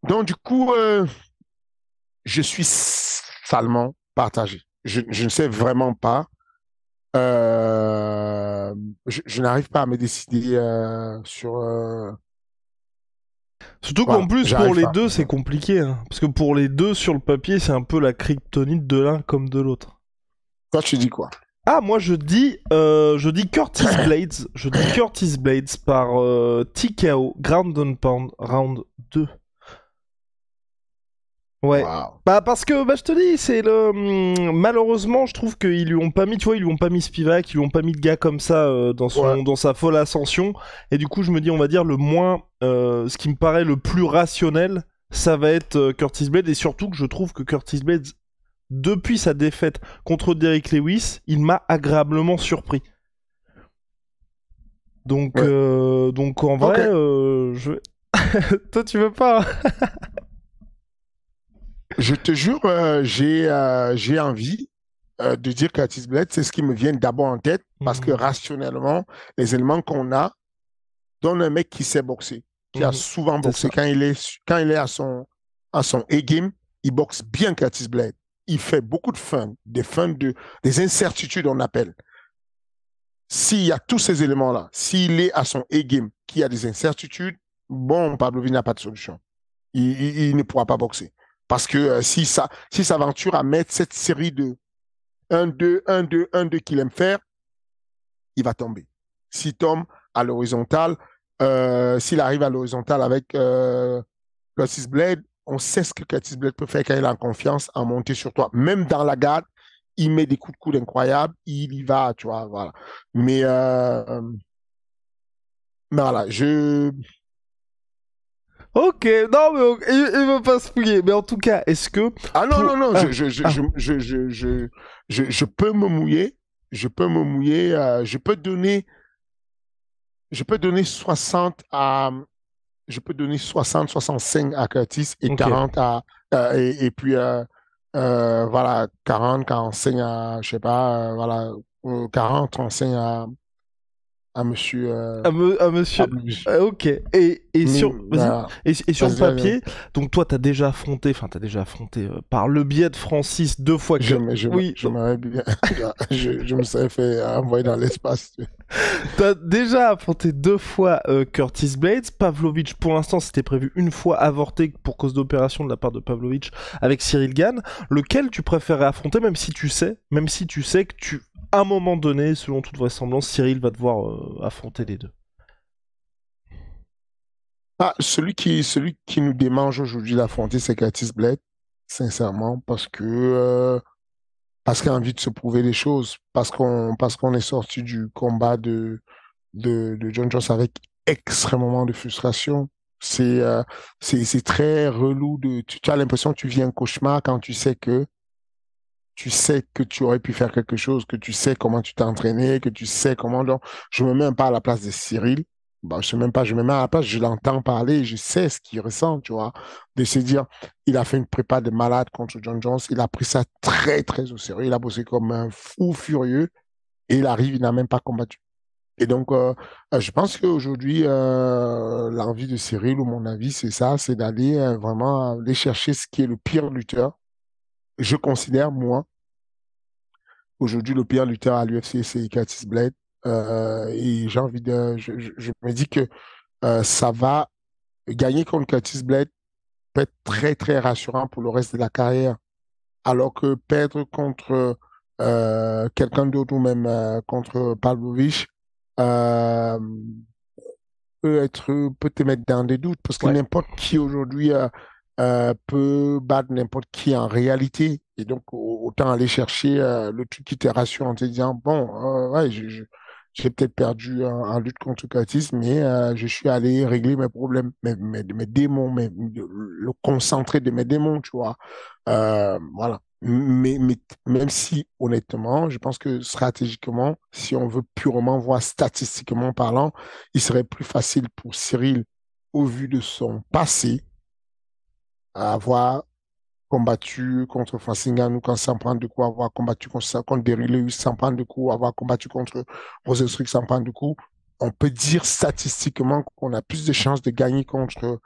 Donc, du coup, je suis salement partagé. Je ne sais vraiment pas. Euh, je n'arrive pas à me décider sur.
Surtout qu'en
Voilà,
plus, pour
j'arrive
les
pas.
deux, c'est compliqué. Hein. Parce que pour les deux, sur le papier, c'est un peu la kryptonite de l'un comme de l'autre.
Toi, tu dis quoi?
Ah, moi je dis Curtis Blades. Je dis Curtis Blades par TKO, Ground and Pound, round 2. Ouais.
Waouh.
Bah parce que bah je te dis c'est le malheureusement je trouve qu'ils lui ont pas mis tu vois ils lui ont pas mis Spivak ils lui ont pas mis de gars comme ça
Ouais.
dans sa folle ascension et du coup je me dis on va dire le moins ce qui me paraît le plus rationnel ça va être Curtis Blade et surtout que je trouve que Curtis Blade depuis sa défaite contre Derrick Lewis il m'a agréablement surpris
Ouais.
donc en
Ok.
vrai je toi tu veux pas hein.
Je te jure, j'ai envie de dire Curtis Blade, c'est ce qui me vient d'abord en tête, parce que
Mhm,
rationnellement, les éléments qu'on a donnent un mec qui sait boxer, qui a
mhm.
souvent
C'est
boxé.
ça.
Quand il est à son A-game, il boxe bien Curtis Blade. Il fait beaucoup de fun, des incertitudes, on appelle. S'il y a tous ces éléments-là, s'il est à son A-game, qui a des incertitudes, bon, Pavlovich n'a pas de solution. Il ne pourra pas boxer. Parce que s'il s'aventure à mettre cette série de 1-2, 1-2, 1-2 qu'il aime faire, il va tomber. S'il tombe à l'horizontale, s'il arrive à l'horizontale avec Curtis Blade, on sait ce que Curtis Blade peut faire quand il a confiance en monter sur toi. Même dans la garde, il met des coups de coude incroyables, il y va, tu vois, voilà. Mais Mais voilà,
Ok, non, mais il veut pas se mouiller. Mais en tout cas, est-ce que
Ah non, non,
pour...
non,
Ah, ah,
je peux me mouiller. Je peux me mouiller. Je peux donner 60 à, je peux donner 60, 65 à Curtis et
ok.
40 à, et puis, voilà, 40, 45 à, je sais pas, voilà, 40, 35 à monsieur,
À monsieur.
Pavlovich.
Ok. Et
Mais,
sur, vas-y. Et sur le
vas-y, vas-y.
papier, donc toi, t'as déjà affronté par le biais de Francis deux fois que. Oui, donc,
J'aimerais bien, je me serais fait envoyer dans l'espace.
t'as déjà affronté deux fois Curtis Blades. Pavlovich, pour l'instant, c'était prévu une fois avorté pour cause d'opération de la part de Pavlovich avec Cyril Gann. Lequel tu préférais affronter, même si tu sais que à un moment donné, selon toute vraisemblance, Cyril va devoir affronter les deux.
Ah, celui qui nous démange aujourd'hui d'affronter, c'est Curtis Blade, sincèrement, parce qu'il a envie de se prouver des choses, parce qu'on est sorti du combat de John Jones avec extrêmement de frustration. C'est c'est très relou tu as l'impression que tu vis un cauchemar quand tu sais que tu aurais pu faire quelque chose, que tu sais comment tu t'es entraîné, que tu sais comment. Donc, je me mets un pas à la place de Cyril. Bah, je sais même pas, je me mets à la place, je l'entends parler, je sais ce qu'il ressent, tu vois. De se dire, il a fait une prépa de malade contre John Jones, il a pris ça très, très au sérieux, il a bossé comme un fou furieux et il arrive, il n'a même pas combattu. Et donc, je pense qu'aujourd'hui, l'envie de Cyril, ou mon avis, c'est ça, c'est d'aller vraiment aller chercher ce qui est le pire lutteur. Je considère, moi, aujourd'hui, le pire lutteur à l'UFC, c'est Curtis Blade. Et j'ai envie de. Je me dis que ça va gagner contre Curtis Blade peut être très, très rassurant pour le reste de la carrière. Alors que perdre contre quelqu'un d'autre ou même contre Pavlovich euh, peut te mettre dans des doutes parce que
Ouais.
n'importe qui aujourd'hui peut battre n'importe qui en réalité. Et donc, autant aller chercher le truc qui te rassure en te disant, bon, ouais, j'ai peut-être perdu en lutte contre Curtis, mais je suis allé régler mes problèmes, mes démons, le concentré de mes démons, tu vois. Voilà. Mais même si, honnêtement, je pense que stratégiquement, si on veut purement voir statistiquement parlant, il serait plus facile pour Cyril, au vu de son passé, à avoir combattu contre Francis Ngannou sans prendre de coups, avoir combattu contre Derrick Lewis sans prendre de coups, avoir combattu contre Rosenstruck sans prendre de coups. On peut dire statistiquement qu'on a plus de chances de gagner contre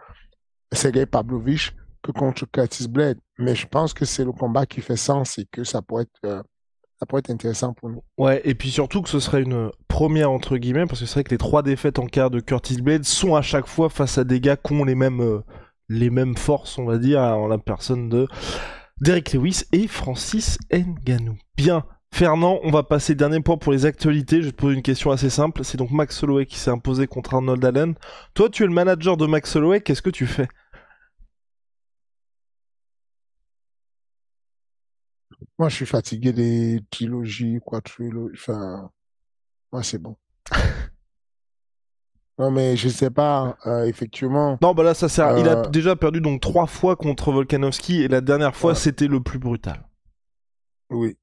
Sergei Pavlovich que contre Curtis Blade. Mais je pense que c'est le combat qui fait sens et que ça pourrait être intéressant pour nous.
Ouais, et puis surtout que ce serait une première entre guillemets, parce que c'est vrai que les trois défaites en carrière de Curtis Blade sont à chaque fois face à des gars qui ont les mêmes forces, on va dire, en la personne de Derrick Lewis et Francis Ngannou. Bien, Fernand, on va passer dernier point pour les actualités. Je vais te poser une question assez simple. C'est donc Max Holloway qui s'est imposé contre Arnold Allen. Toi, tu es le manager de Max Holloway. Qu'est-ce que tu fais?
Moi, je suis fatigué des trilogies, quadrilogies. Enfin, moi, c'est bon. Non, mais je sais pas, effectivement.
Non, bah là, ça sert. Il a
euh,
déjà perdu donc trois fois contre Volkanovski et la dernière fois,
ouais,
c'était le plus brutal.
oui.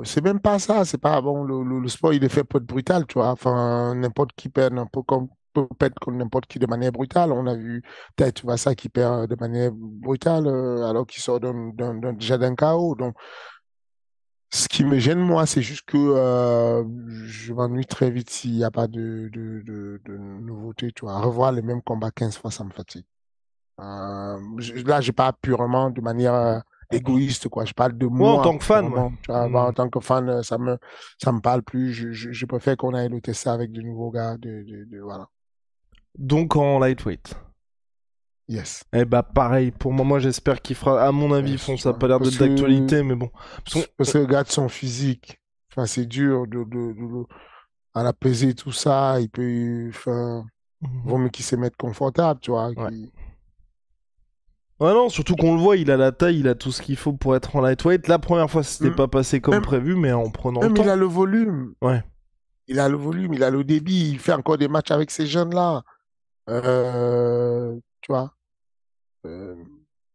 C'est même pas ça, c'est pas bon. Le sport, il est fait pour être brutal, tu vois. Enfin, n'importe qui perd un peu comme peut perdre contre n'importe qui de manière brutale. On a vu peut-être tu vois ça qui perd de manière brutale alors qu'il sort déjà d'un chaos. Donc, ce qui me gêne, moi, c'est juste que je m'ennuie très vite s'il n'y a pas de nouveauté, tu vois. Revoir les mêmes combats 15 fois, ça me fatigue. Là, je parle purement de manière égoïste, quoi. Je parle de
Ouais, en
moi,
tant que fan, ouais.
vraiment. Tu vois,
Hmm.
en tant que fan, ça me parle plus. Je préfère qu'on aille le tester avec de nouveaux gars. Voilà.
Donc en lightweight.
Yes.
Eh bah pareil, pour moi, j'espère qu'il fera. À mon avis,
Yes,
font
tu
ça a
vois.
pas l'air d'être d'actualité, mais bon.
Parce que regarde son physique. Enfin, c'est dur à la peser tout ça. Il peut, enfin,
Mhm.
vaut mieux qu'il se mette confortable, tu vois.
Ouais. Ouais, non, surtout qu'on le voit, il a la taille, il a tout ce qu'il faut pour être en lightweight. La première fois, c'était
M-
pas passé comme
Même,
prévu, mais en prenant le
même il
temps.
a le volume.
Ouais.
Il a le volume, il a le débit, il fait encore des matchs avec ces jeunes-là. Tu vois. euh,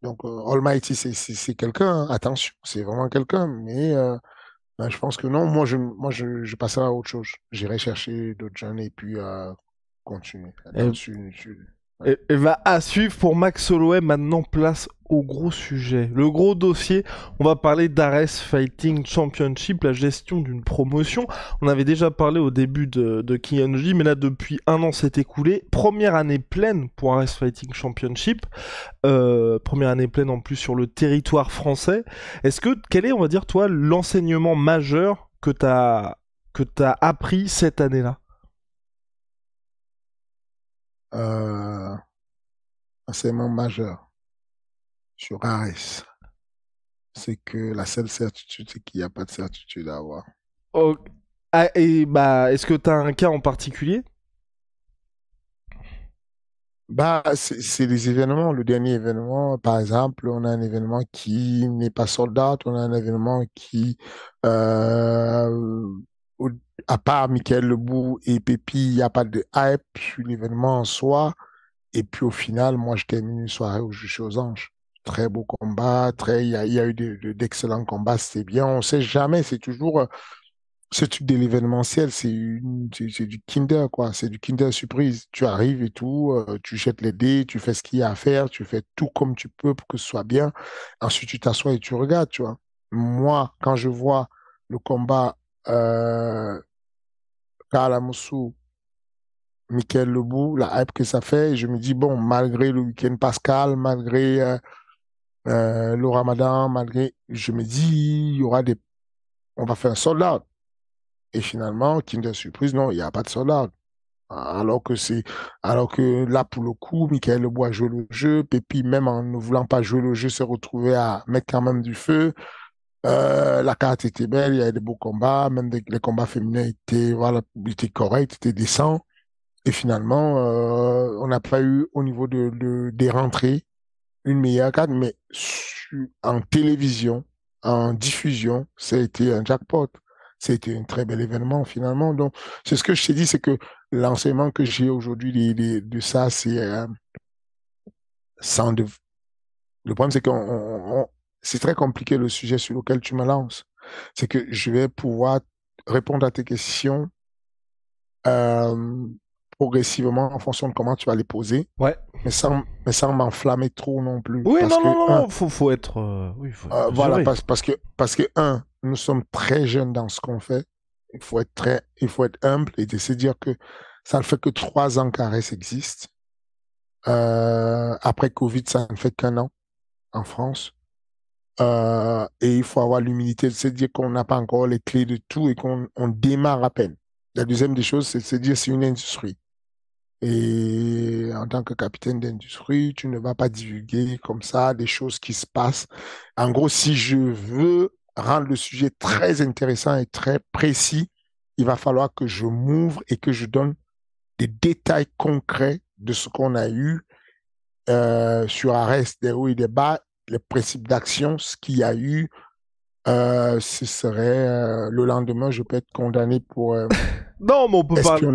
donc, Almighty, c'est quelqu'un, hein, attention, c'est vraiment quelqu'un. Mais ben, je pense que non, je passerai à autre chose. J'irai chercher d'autres jeunes et puis continuer.
Et,
Ouais.
et va à suivre pour Max Holloway. Maintenant, place au gros sujet. Le gros dossier, on va parler d'Ares Fighting Championship, la gestion d'une promotion. On avait déjà parlé au début de Kionji, mais là, depuis un an s'est écoulé. Première année pleine pour Ares Fighting Championship. Première année pleine en plus sur le territoire français. Quel est, on va dire, toi, l'enseignement majeur que t'as appris cette année-là?
Euh, enseignement majeur sur Ares, c'est que la seule certitude, c'est qu'il n'y a pas de certitude à avoir.
Oh, ah, et bah, est-ce que t'as un cas en particulier?
Bah, c'est les événements. Le dernier événement, par exemple, on a un événement qui n'est pas sold out, on a un événement qui, euh, au- à part Michael Lebou et Pépi, il n'y a pas de hype sur l'événement en soi. Et puis au final, moi, je termine une soirée où je suis aux anges. Très beau combat, il y a eu d'excellents combats, c'était bien. On sait jamais, c'est toujours ce truc de l'événementiel, c'est du Kinder, quoi. C'est du Kinder surprise. Tu arrives et tout, tu jettes les dés, tu fais ce qu'il y a à faire, tu fais tout comme tu peux pour que ce soit bien. Ensuite, tu t'assois et tu regardes, tu vois. Moi, quand je vois le combat Karl Amoussou, Michael Lebou, la hype que ça fait, je me dis, bon, malgré le week-end Pascal, malgré le Ramadan, malgré, je me dis, il y aura on va faire un sold-out. Et finalement, Kinder Surprise, non, il n'y a pas de sold-out. Alors que alors que là, pour le coup, Michael Lebois joue le jeu. Pépi, même en ne voulant pas jouer le jeu, s'est retrouvé à mettre quand même du feu. La carte était belle, il y avait des beaux combats, même les combats féminins étaient, voilà, étaient corrects, étaient décents. Et finalement, on n'a pas eu au niveau des rentrées une meilleure carte, mais en télévision, en diffusion, ça a été un jackpot. C'était un très bel événement finalement. Donc, c'est ce que je t'ai dit, c'est que l'enseignement que j'ai aujourd'hui de ça, c'est sans de... Le problème, c'est que c'est très compliqué le sujet sur lequel tu me lances. C'est que je vais pouvoir répondre à tes questions euh, progressivement en fonction de comment tu vas les poser,
Ouais.
mais sans m'enflammer trop non plus.
Oui,
Parce
non, non,
que,
non,
un,
non, faut être, oui, faut
Voilà,
mesurer.
parce que, un, nous sommes très jeunes dans ce qu'on fait. Il faut être humble et de se dire que ça ne fait que 3 ans qu'Ares existe. Après Covid, ça ne fait qu'un an en France. Et il faut avoir l'humilité de se dire qu'on n'a pas encore les clés de tout et on démarre à peine. La deuxième des choses, c'est de se dire c'est une industrie. Et en tant que capitaine d'industrie, tu ne vas pas divulguer comme ça des choses qui se passent. En gros, si je veux rendre le sujet très intéressant et très précis, il va falloir que je m'ouvre et que je donne des détails concrets de ce qu'on a eu sur Arrest, des hauts et des bas, les principes d'action, ce qu'il y a eu. Ce serait le lendemain, je peux être condamné pour
Non, mais on peut parler.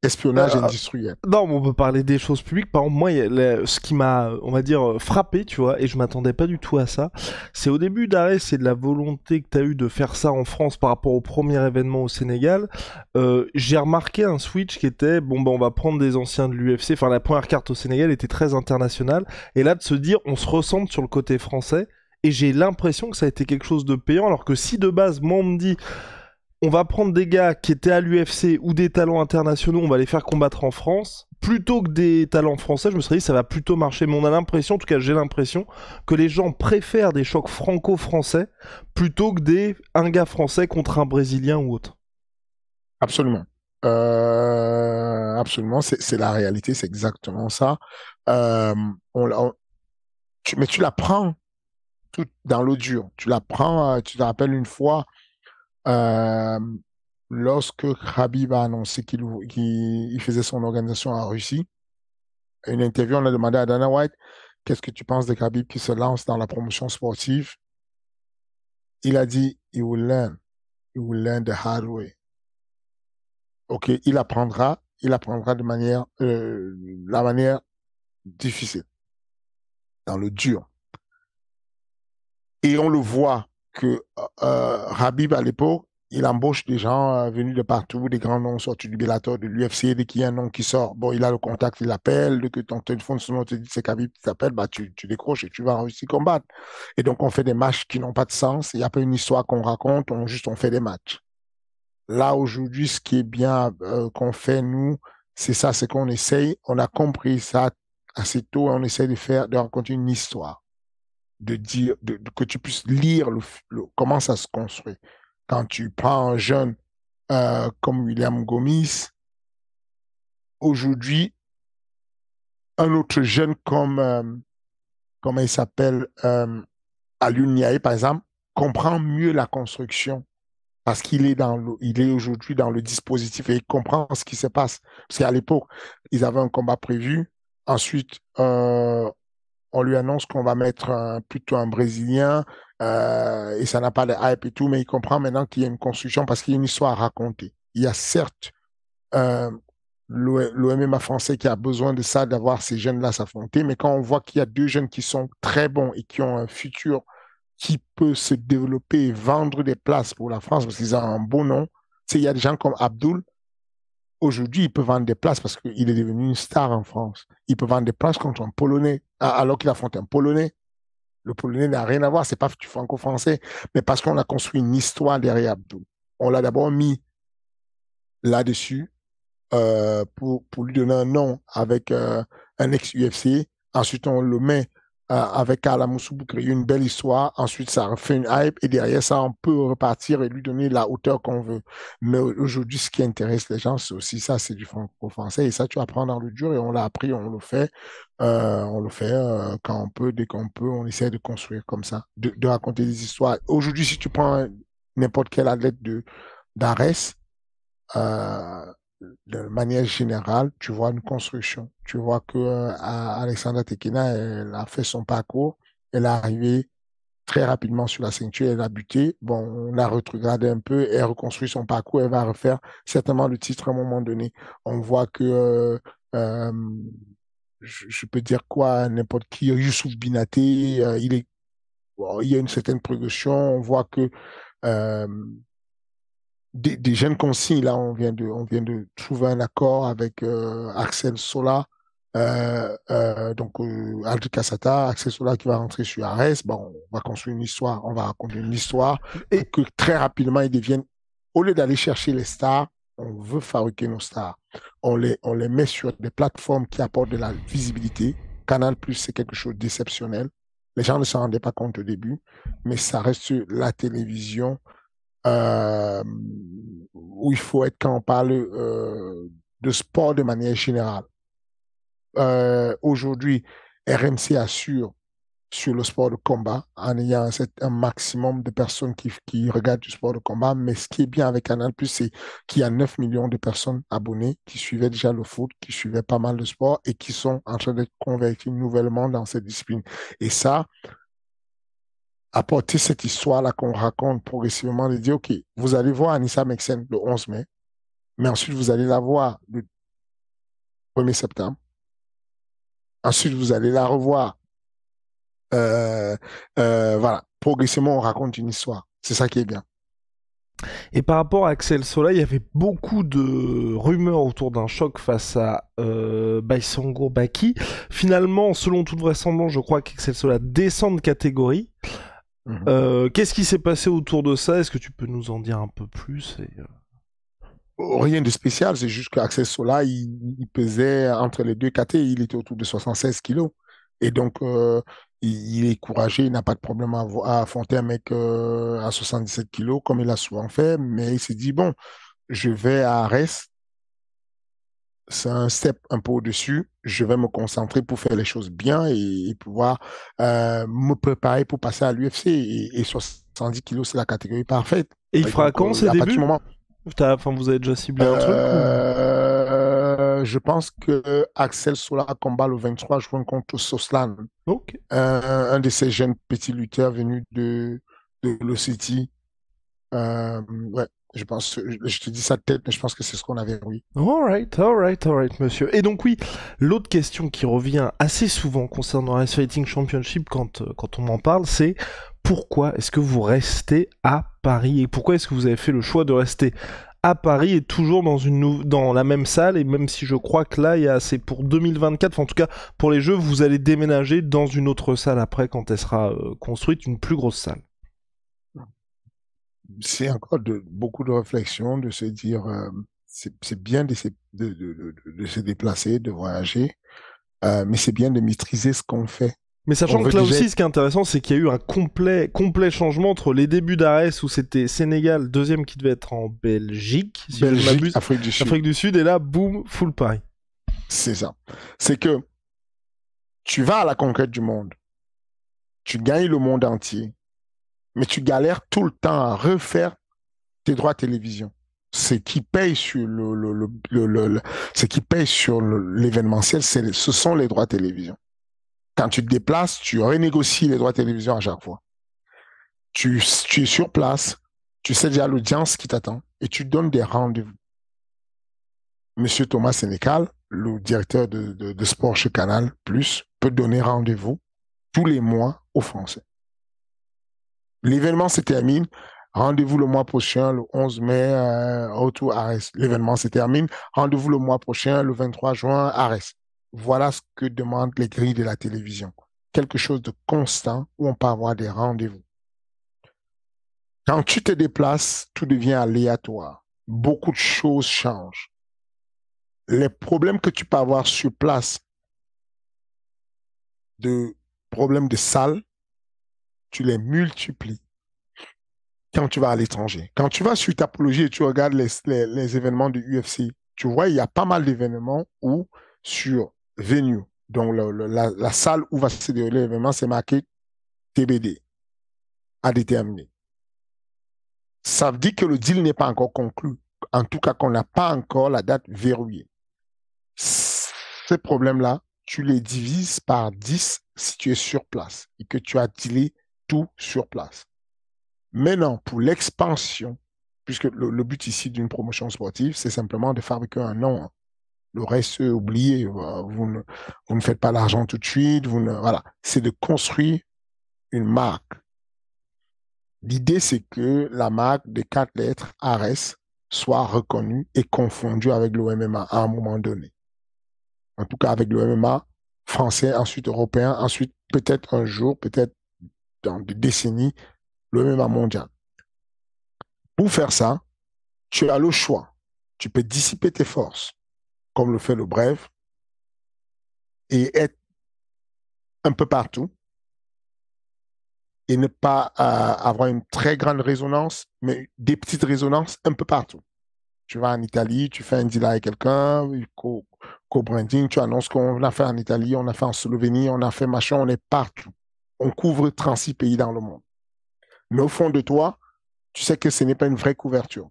espionnage
euh,
industriel.
non, mais on peut parler des choses publiques. Par exemple, moi, ce qui m'a, on va dire, frappé, tu vois, et je m'attendais pas du tout à ça, c'est au début d'arrêt, c'est de la volonté que tu as eu de faire ça en France par rapport au premier événement au Sénégal. J'ai remarqué un switch qui était, bon, ben, on va prendre des anciens de l'UFC. Enfin, la première carte au Sénégal était très internationale. Et là, de se dire, on se ressente sur le côté français. Et j'ai l'impression que ça a été quelque chose de payant, alors que si de base, moi, on me dit, on va prendre des gars qui étaient à l'UFC ou des talents internationaux, on va les faire combattre en France. Plutôt que des talents français, je me serais dit ça va plutôt marcher. Mais on a l'impression, en tout cas j'ai l'impression, que les gens préfèrent des chocs franco-français plutôt que un gars français contre un Brésilien ou autre.
Absolument. Absolument, c'est la réalité, c'est exactement ça. Euh, on, on- mais tu l'apprends tout dans l'eau dure. Tu l'apprends, tu te rappelles une fois, euh, lorsque Khabib a annoncé qu'il faisait son organisation en Russie, une interview, on a demandé à Dana White, qu'est-ce que tu penses de Khabib qui se lance dans la promotion sportive? Il a dit, he will learn the hard way. OK, il apprendra la manière difficile, dans le dur. Et on le voit que Habib, à l'époque, il embauche des gens venus de partout, des grands noms sortis du Bellator, de l'UFC. Dès qu'il y a un nom qui sort, bon, il a le contact, il appelle. Dès que ton téléphone sonne, on te dit c'est Khabib qui t'appelle, bah, tu décroches et tu vas réussir combattre. Et donc, on fait des matchs qui n'ont pas de sens. Il n'y a pas une histoire qu'on raconte, on fait des matchs. Là, aujourd'hui, ce qui est bien qu'on fait, nous, c'est ça, c'est qu'on essaye, on a compris ça assez tôt, et on essaye de raconter une histoire de dire, que tu puisses lire comment ça se construit. Quand tu prends un jeune comme William Gomis, aujourd'hui, un autre jeune comme, comment il s'appelle, Alioune Ndiaye, par exemple, comprend mieux la construction parce il est aujourd'hui dans le dispositif et il comprend ce qui se passe. Parce qu'à l'époque, ils avaient un combat prévu. Ensuite, on lui annonce qu'on va mettre plutôt un Brésilien et ça n'a pas de hype et tout, mais il comprend maintenant qu'il y a une construction parce qu'il y a une histoire à raconter. Il y a certes euh, l'OMMA français qui a besoin de ça, d'avoir ces jeunes-là s'affronter, mais quand on voit qu'il y a deux jeunes qui sont très bons et qui ont un futur qui peut se développer et vendre des places pour la France parce qu'ils ont un beau nom, il y a des gens comme Abdul. Aujourd'hui, il peut vendre des places parce qu'il est devenu une star en France. Il peut vendre des places contre un Polonais, alors qu'il affronte un Polonais. Le Polonais n'a rien à voir, c'est pas du franco-français, mais parce qu'on a construit une histoire derrière Abdou. On l'a d'abord mis là-dessus pour lui donner un nom avec un ex-UFC. Ensuite, on le met avec Kala Moussou pour créer une belle histoire. Ensuite, ça fait une hype et derrière ça, on peut repartir et lui donner la hauteur qu'on veut. Mais aujourd'hui, ce qui intéresse les gens, c'est aussi ça, c'est du franco-français. Et ça, tu apprends dans le dur et on l'a appris, on le fait. On le fait quand on peut, dès qu'on peut, on essaie de construire comme ça, de raconter des histoires. Aujourd'hui, si tu prends n'importe quel athlète d'Arès, euh, de manière générale, tu vois une construction. Tu vois que Alexandra Tekina, elle a fait son parcours, elle est arrivée très rapidement sur la ceinture, elle a buté. Bon, on a rétrogradé un peu, elle reconstruit son parcours, elle va refaire certainement le titre à un moment donné. On voit que, euh, je peux dire quoi, n'importe qui, Youssouf Binaté, bon, il y a une certaine progression. On voit que euh, des jeunes consignes. Là, on vient de trouver un accord avec Axel Sola, Aldri Cassata, Axel Sola qui va rentrer sur Ares. Bon, on va construire une histoire, on va raconter une histoire pour
Et,
que très rapidement ils deviennent, au lieu d'aller chercher les stars, on veut fabriquer nos stars. On les met sur des plateformes qui apportent de la visibilité. Canal+, c'est quelque chose d'exceptionnel. Les gens ne s'en rendaient pas compte au début, mais ça reste la télévision euh, où il faut être quand on parle de sport de manière générale. Aujourd'hui, RMC assure sur le sport de combat en ayant un maximum de personnes qui regardent du sport de combat. Mais ce qui est bien avec Canal+, c'est qu'il y a 9 millions de personnes abonnées qui suivaient déjà le foot, qui suivaient pas mal de sport et qui sont en train d'être convertis nouvellement dans cette discipline. Et ça, apporter cette histoire-là qu'on raconte progressivement, de dire, OK, vous allez voir Anissa Mexen le 11 mai, mais ensuite vous allez la voir le 1er septembre. Ensuite, vous allez la revoir. Euh, voilà, progressivement, on raconte une histoire. C'est ça qui est bien.
et par rapport à Axel Sola, il y avait beaucoup de rumeurs autour d'un choc face à Baisangour Baki. Finalement, selon toute vraisemblance, je crois qu'Axel Sola descend de catégorie.
Mhm.
Qu'est-ce qui s'est passé autour de ça? Est-ce que tu peux nous en dire un peu plus
Rien de spécial, c'est juste qu'Axel Sola, il pesait entre les deux KT, il était autour de 76 kilos. Et donc, il est courageux, il n'a pas de problème à affronter un mec à 77 kilos, comme il a souvent fait, mais il s'est dit, bon, je vais à Arès, c'est un step un peu au-dessus, je vais me concentrer pour faire les choses bien et pouvoir me préparer pour passer à l'UFC. Et 70 kilos, c'est la catégorie parfaite.
Et il
Et
fera
donc,
quand ses
à partir du
débuts?
moment
Enfin, vous avez déjà ciblé un truc ou
je pense que Axel Sola combat le 23 juin contre Soslan,
Ok.
un de ces jeunes petits lutteurs venus de l'Ocity. Ouais. Je pense, je te dis ça de tête, mais je pense que c'est ce qu'on avait, oui.
Alright, monsieur. Et donc oui, l'autre question qui revient assez souvent concernant Ice Fighting Championship quand on m'en parle, c'est pourquoi est-ce que vous restez à Paris et pourquoi est-ce que vous avez fait le choix de rester à Paris et toujours dans la même salle et même si je crois que là c'est pour 2024, enfin en tout cas pour les jeux, vous allez déménager dans une autre salle après quand elle sera construite, une plus grosse salle.
C'est encore beaucoup de réflexion, de se dire, c'est bien de se déplacer, de voyager, mais c'est bien de maîtriser ce qu'on fait.
Mais
On
sachant
veut
que là
déjà
aussi, ce qui est intéressant, c'est qu'il y a eu un complet changement entre les débuts d'Ares où c'était Sénégal, deuxième qui devait être en Belgique, si je ne
Belgique,
m'abuse,
Afrique du Sud.
Afrique du Sud, et là, boum, full Paris.
C'est ça. C'est que tu vas à la conquête du monde, tu gagnes le monde entier, mais tu galères tout le temps à refaire tes droits télévision. Ce qui paye sur ce qui paye sur l'événementiel, ce sont les droits télévision. Quand tu te déplaces, tu renégocies les droits télévision à chaque fois. Tu es sur place, tu sais déjà l'audience qui t'attend et tu donnes des rendez-vous. Monsieur Thomas Sénécal, le directeur de sport chez Canal+, peut donner rendez-vous tous les mois aux Français. L'événement se termine, rendez-vous le mois prochain, le 11 mai, retour à Arès. L'événement se termine, rendez-vous le mois prochain, le 23 juin, Arès. Voilà ce que demandent les grilles de la télévision. Quelque chose de constant où on peut avoir des rendez-vous. Quand tu te déplaces, tout devient aléatoire. Beaucoup de choses changent. Les problèmes que tu peux avoir sur place, de problèmes de salle, tu les multiplies quand tu vas à l'étranger. Quand tu vas sur Tapologie et tu regardes les événements de UFC, tu vois, il y a pas mal d'événements où sur Venue, donc la salle où va se dérouler l'événement, c'est marqué TBD, à déterminer. Ça veut dire que le deal n'est pas encore conclu. En tout cas, qu'on n'a pas encore la date verrouillée. Ces problèmes-là, tu les divises par 10 si tu es sur place et que tu as dealé tout sur place. Maintenant, pour l'expansion, puisque le but ici d'une promotion sportive, c'est simplement de fabriquer un nom. Le reste, oubliez, vous ne faites pas l'argent tout de suite, voilà. C'est de construire une marque. L'idée, c'est que la marque de 4 lettres, Ares, soit reconnue et confondue avec le MMA à un moment donné. En tout cas, avec le MMA français, ensuite européen, ensuite peut-être un jour, peut-être dans des décennies, le MMA mondial. Pour faire ça, tu as le choix. Tu peux dissiper tes forces, comme le fait le Brave, et être un peu partout et ne pas avoir une très grande résonance, mais des petites résonances un peu partout. Tu vas en Italie, tu fais un deal avec quelqu'un, co-branding, tu annonces qu'on a fait en Italie, on a fait en Slovénie, on a fait machin, on est partout. On couvre 36 pays dans le monde. Mais au fond de toi, tu sais que ce n'est pas une vraie couverture.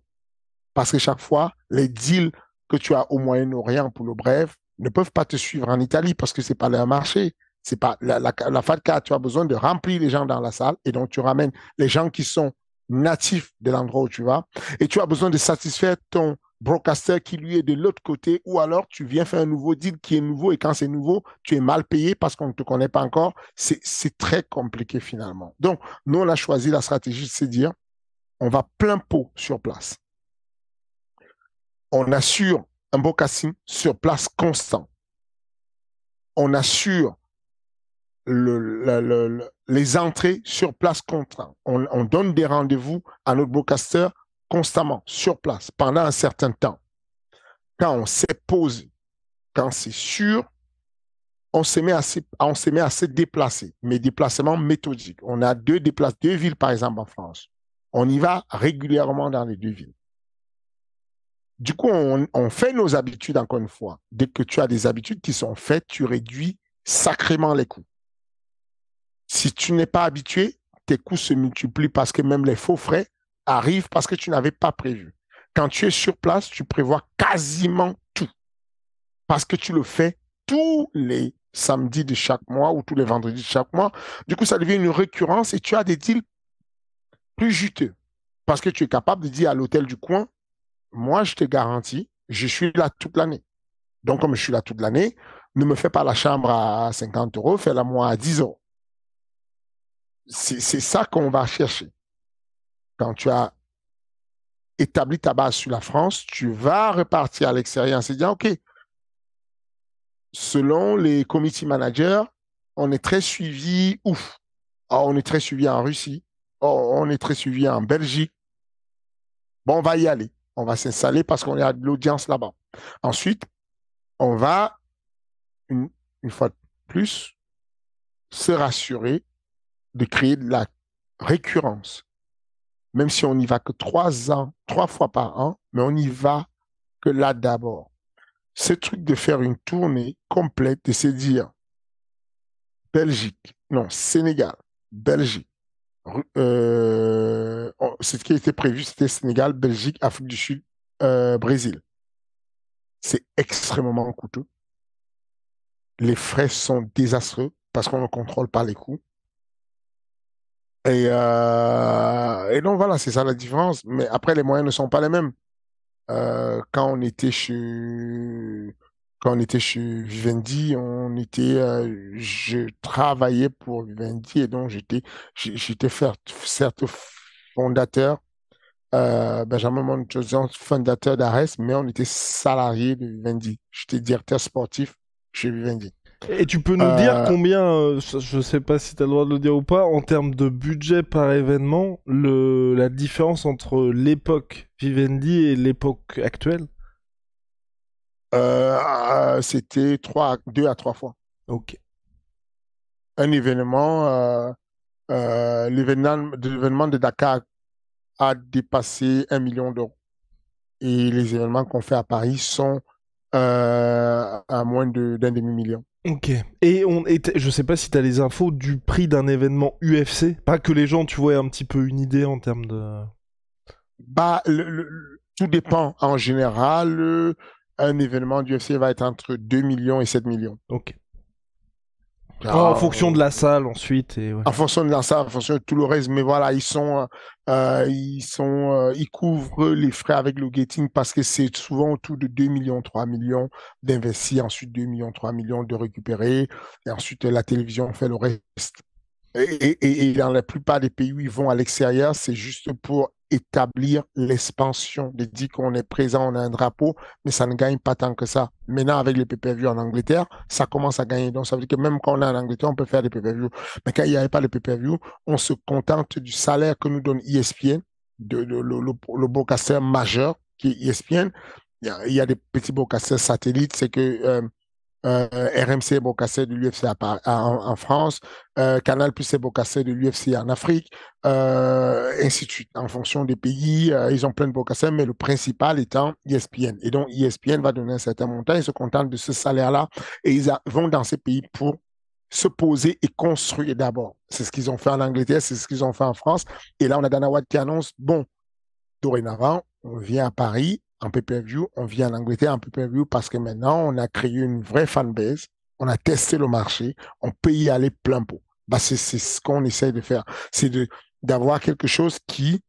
Parce que chaque fois, les deals que tu as au Moyen-Orient pour le Bref ne peuvent pas te suivre en Italie parce que c'est pas leur marché. C'est pas la FATCA, tu as besoin de remplir les gens dans la salle et donc tu ramènes les gens qui sont natifs de l'endroit où tu vas et tu as besoin de satisfaire ton broadcaster qui lui est de l'autre côté ou alors tu viens faire un nouveau deal qui est nouveau et quand c'est nouveau, tu es mal payé parce qu'on ne te connaît pas encore. C'est très compliqué finalement. Donc, nous, on a choisi la stratégie de se dire, on va plein pot sur place. On assure un broadcasting sur place constant. On assure les entrées sur place constant. On donne des rendez-vous à notre broadcaster constamment, sur place, pendant un certain temps. Quand on s'est posé, quand c'est sûr, on se met à se déplacer, mais déplacement méthodique. On a deux villes, par exemple, en France. On y va régulièrement dans les deux villes. Du coup, on fait nos habitudes, encore une fois. Dès que tu as des habitudes qui sont faites, tu réduis sacrément les coûts. Si tu n'es pas habitué, tes coûts se multiplient parce que même les faux frais arrivent parce que tu n'avais pas prévu. Quand tu es sur place, tu prévois quasiment tout parce que tu le fais tous les samedis de chaque mois ou tous les vendredis de chaque mois. Du coup, ça devient une récurrence et tu as des deals plus juteux. Parce que tu es capable de dire à l'hôtel du coin, moi, je te garantis, je suis là toute l'année. Donc, comme je suis là toute l'année, ne me fais pas la chambre à 50 euros, fais-la moi à 10 euros. C'est ça qu'on va chercher. Quand tu as établi ta base sur la France, tu vas repartir à l'extérieur en se disant, OK, selon les committee managers, on est très suivi, ouf, oh, on est très suivi en Russie, oh, on est très suivi en Belgique. Bon, on va y aller. On va s'installer parce qu'on a de l'audience là-bas. Ensuite, on va, une, une fois de plus, se rassurer de créer de la récurrence. Même si on n'y va que 3 ans, 3 fois par an, mais on n'y va que là d'abord. Ce truc de faire une tournée complète, de se dire Belgique, non, Sénégal, Belgique, ce qui était prévu, c'était Sénégal, Belgique, Afrique du Sud, Brésil. C'est extrêmement coûteux. Les frais sont désastreux parce qu'on ne contrôle pas les coûts. Et donc voilà, c'est ça la différence. Mais après, les moyens ne sont pas les mêmes. Quand on était chez Vivendi, je travaillais pour Vivendi et donc j'étais certes fondateur, Benjamin Montezon, fondateur d'Ares, mais on était salarié de Vivendi. J'étais directeur sportif chez Vivendi.
Et tu peux nous dire
Euh,
combien, je sais pas si tu as le droit de le dire ou pas, en termes de budget par événement, la différence entre l'époque Vivendi et l'époque actuelle?
C'était 2 à 3 fois.
Ok.
Un événement, l'événement de Dakar a dépassé 1 million d'euros. Et les événements qu'on fait à Paris sont à moins d'un demi-million.
Ok. Je sais pas si tu as les infos du prix d'un événement UFC. Pas que les gens, tu vois, aient un petit peu une idée en termes de...
Bah, tout dépend. En général, un événement du UFC va être entre 2 millions et 7 millions.
Ok. En fonction de
Alors,
la salle ensuite et ouais.
en fonction de ça, en fonction de tout le reste, mais voilà, ils couvrent les frais avec le gating parce que c'est souvent autour de 2 millions, 3 millions d'investir, ensuite 2 millions, 3 millions de récupérer, et ensuite la télévision fait le reste. Et dans la plupart des pays où ils vont à l'extérieur, c'est juste pour établir l'expansion, de dire qu'on est présent, on a un drapeau, mais ça ne gagne pas tant que ça. Maintenant, avec les pay-per-view en Angleterre, ça commence à gagner. Donc, ça veut dire que même quand on est en Angleterre, on peut faire des pay-per-view. Mais quand il n'y avait pas de pay-per-view, on se contente du salaire que nous donne ESPN, le broadcaster majeur qui est ESPN. Il y a des petits broadcasters satellites, c'est que RMC est broadcaster de l'UFC en France, Canal Plus est broadcaster de l'UFC en Afrique, ainsi de suite. En fonction des pays, ils ont plein de broadcasters, mais le principal étant ESPN. Et donc, ESPN va donner un certain montant, ils se contentent de ce salaire-là et vont dans ces pays pour se poser et construire d'abord. C'est ce qu'ils ont fait en Angleterre, c'est ce qu'ils ont fait en France. Et là, on a Dana White qui annonce, bon, dorénavant, on vient à Paris en pay-per-view, on vient en Angleterre en pay-per-view parce que maintenant, on a créé une vraie fanbase, on a testé le marché, on peut y aller plein pot. Bah, c'est ce qu'on essaie de faire. C'est d'avoir quelque chose qui,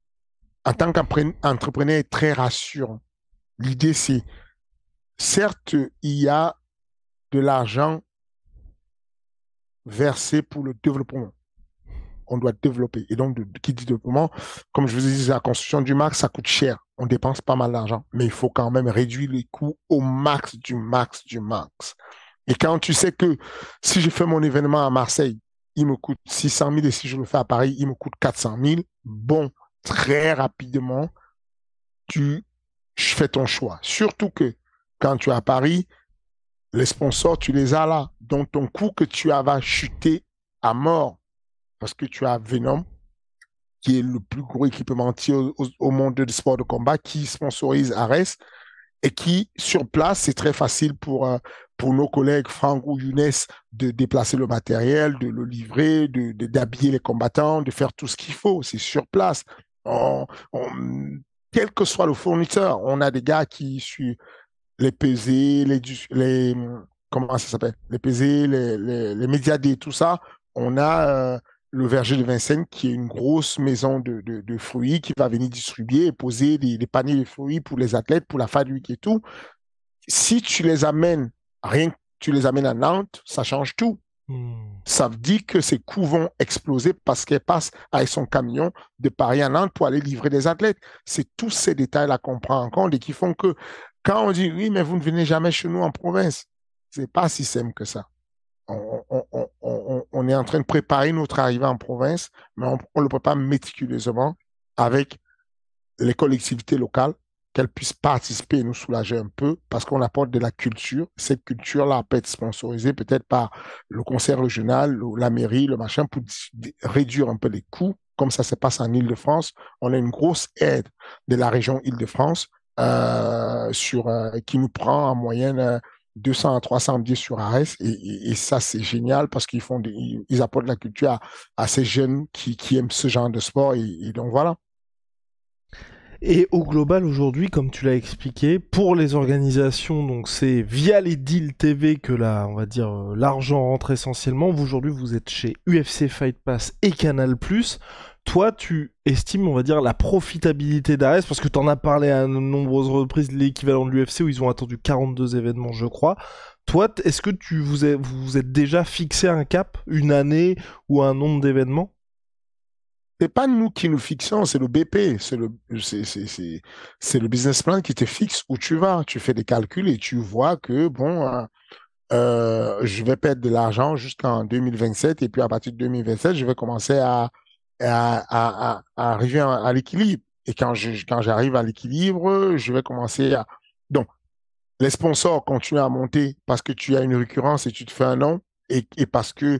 en tant qu'entrepreneur, est très rassurant. L'idée, c'est, certes, il y a de l'argent versé pour le développement. On doit développer. Et donc, qui dit développement, comme je vous ai dit, la construction du max, ça coûte cher. On dépense pas mal d'argent, mais il faut quand même réduire les coûts au max du max du max. Et quand tu sais que si je fais mon événement à Marseille, il me coûte 600 000 et si je le fais à Paris, il me coûte 400 000, bon, très rapidement, tu fais ton choix. Surtout que quand tu es à Paris, les sponsors, tu les as là. Donc, ton coût que tu as va chuter à mort parce que tu as Venom, qui est le plus gros équipementier au monde du sport de combat, qui sponsorise Ares et qui, sur place, c'est très facile pour nos collègues Franck ou Younes de déplacer le matériel, de le livrer, d'habiller les combattants, de faire tout ce qu'il faut. C'est sur place. On, on, quel que soit le fournisseur, on a des gars qui suivent les pesées, comment ça s'appelle? Les pesées, les médias, tout ça. On a le verger de Vincennes, qui est une grosse maison de fruits qui va venir distribuer et poser des paniers de fruits pour les athlètes, pour la Fad Week et tout. Si tu les amènes, rien que tu les amènes à Nantes, ça change tout.
Hmm.
Ça veut dire que ces coûts vont exploser parce qu'elle passe avec son camion de Paris à Nantes pour aller livrer des athlètes. C'est tous ces détails-là qu'on prend en compte et qui font que quand on dit oui, mais vous ne venez jamais chez nous en province, c'est pas si simple que ça. On est en train de préparer notre arrivée en province, mais on le prépare méticuleusement avec les collectivités locales, qu'elles puissent participer et nous soulager un peu parce qu'on apporte de la culture. Cette culture-là peut être sponsorisée peut-être par le conseil régional, ou la mairie, le machin, pour réduire un peu les coûts, comme ça se passe en Île-de-France. On a une grosse aide de la région Île-de-France qui nous prend en moyenne 200 à 300 billets sur Arès. Et ça, c'est génial parce ils apportent de la culture à ces jeunes qui aiment ce genre de sport. Et donc voilà.
Et au global, aujourd'hui, comme tu l'as expliqué, pour les organisations, donc c'est via les deals TV que on va dire, l'argent rentre essentiellement. Vous, aujourd'hui, vous êtes chez UFC Fight Pass et Canal+. Toi, tu estimes, on va dire, la profitabilité d'Ares, parce que tu en as parlé à de nombreuses reprises, l'équivalent de l'UFC, où ils ont attendu 42 événements, je crois. Toi, est-ce que vous êtes déjà fixé un cap, une année ou un nombre d'événements?
C'est pas nous qui nous fixons, c'est le BP, c'est le business plan qui te fixe où tu vas. Tu fais des calculs et tu vois que, bon, je vais perdre de l'argent jusqu'en 2027 et puis à partir de 2027, je vais commencer à arriver à l'équilibre. Et quand j'arrive à l'équilibre, je vais commencer à... Donc, les sponsors continuent à monter parce que tu as une récurrence et tu te fais un nom et parce que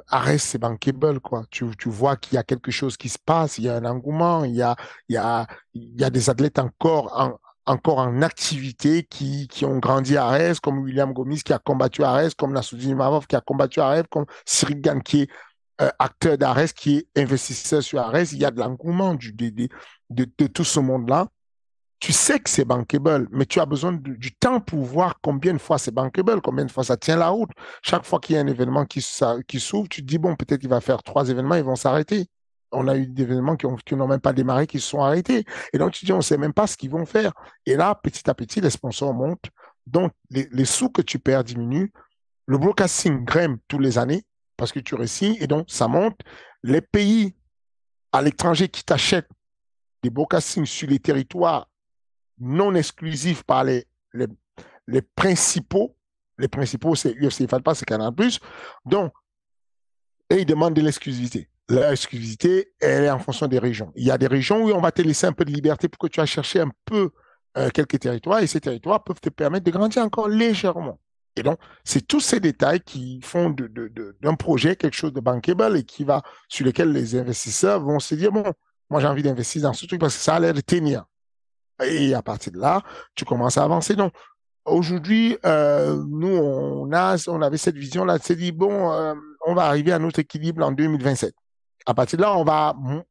Arès, c'est bankable, quoi. Tu vois qu'il y a quelque chose qui se passe, il y a un engouement, il y a des athlètes encore en activité qui ont grandi à Arès, comme William Gomis qui a combattu à Arès, comme Nassoudine Imavov qui a combattu à Arès, comme Cyril Gann qui est acteur d'Arès, qui est investisseur sur Arès. Il y a de l'engouement de tout ce monde-là. Tu sais que c'est bankable, mais tu as besoin du temps pour voir combien de fois c'est bankable, combien de fois ça tient la route. Chaque fois qu'il y a un événement qui s'ouvre, tu te dis, bon, peut-être qu'il va faire 3 événements, ils vont s'arrêter. On a eu des événements qui n'ont même pas démarré, qui se sont arrêtés. Et donc, tu te dis, on ne sait même pas ce qu'ils vont faire. Et là, petit à petit, les sponsors montent. Donc, les sous que tu perds diminuent. Le broadcasting grimpe tous les années parce que tu réussis. Et donc, ça monte. Les pays à l'étranger qui t'achètent des broadcastings sur les territoires non exclusifs par les principaux. Les principaux, c'est UFC Fight Pass, c'est Canal+. Donc, et ils demandent de l'exclusivité. L'exclusivité, elle est en fonction des régions. Il y a des régions où on va te laisser un peu de liberté pour que tu ailles chercher un peu quelques territoires et ces territoires peuvent te permettre de grandir encore légèrement. Et donc, c'est tous ces détails qui font d'un projet quelque chose de bankable et sur lequel les investisseurs vont se dire, bon, moi j'ai envie d'investir dans ce truc parce que ça a l'air de tenir. Et à partir de là, tu commences à avancer. Donc, aujourd'hui, nous, on avait cette vision-là, de se dire, bon, on va arriver à notre équilibre en 2027. À partir de là,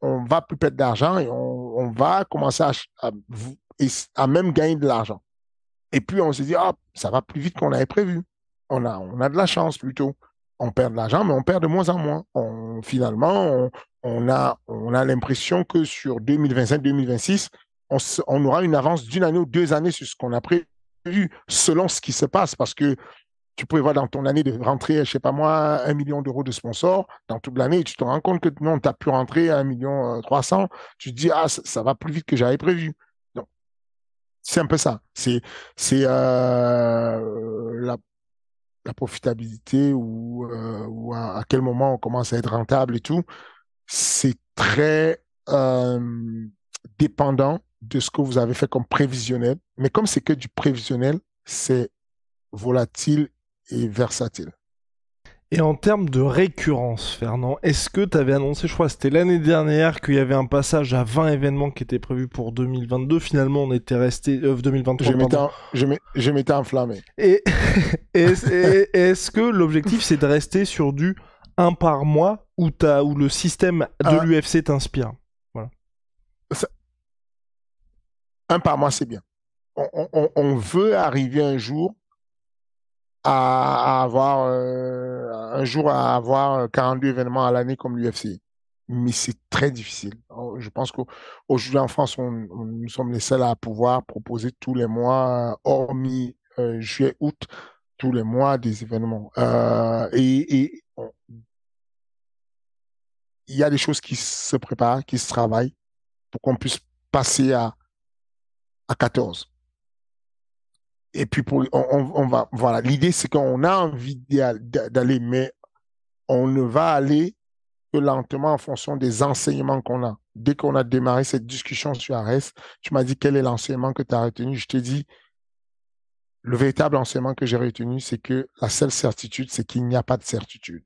on va plus perdre d'argent et on va commencer à même gagner de l'argent. Et puis, on se dit, ah, ça va plus vite qu'on avait prévu. On a de la chance plutôt. On perd de l'argent, mais on perd de moins en moins. Finalement, on a l'impression que sur 2025-2026, on aura une avance d'une année ou 2 années sur ce qu'on a prévu selon ce qui se passe. Parce que tu prévois dans ton année de rentrer, je sais pas moi, 1 million d'euros de sponsors dans toute l'année et tu te rends compte que non, tu as pu rentrer à 1,3 million. Tu te dis, ah, ça va plus vite que j'avais prévu. Donc, c'est un peu ça. C'est la profitabilité ou à quel moment on commence à être rentable et tout. C'est très dépendant de ce que vous avez fait comme prévisionnel. Mais comme c'est que du prévisionnel, c'est volatile et versatile.
Et en termes de récurrence, Fernand, est-ce que tu avais annoncé, je crois que c'était l'année dernière, qu'il y avait un passage à 20 événements qui était prévu pour 2022. Finalement, on était resté... 2023, pardon.
Je m'étais enflammé.
Et est-ce que l'objectif, c'est de rester sur du un par mois où le système de l'UFC t'inspire? Voilà.
Un par mois, c'est bien. On veut arriver un jour à avoir un jour à avoir 42 événements à l'année comme l'UFC. Mais c'est très difficile. Je pense qu'aujourd'hui en France, nous sommes les seuls à pouvoir proposer tous les mois, hormis juillet, août, tous les mois des événements. Il y a des choses qui se préparent, qui se travaillent pour qu'on puisse passer à 14. Et puis on va, voilà, l'idée c'est qu'on a envie d'aller, mais on ne va aller que lentement en fonction des enseignements qu'on a. Dès qu'on a démarré cette discussion sur Arès, tu m'as dit quel est l'enseignement que tu as retenu. Je t'ai dit, le véritable enseignement que j'ai retenu, c'est que la seule certitude, c'est qu'il n'y a pas de certitude.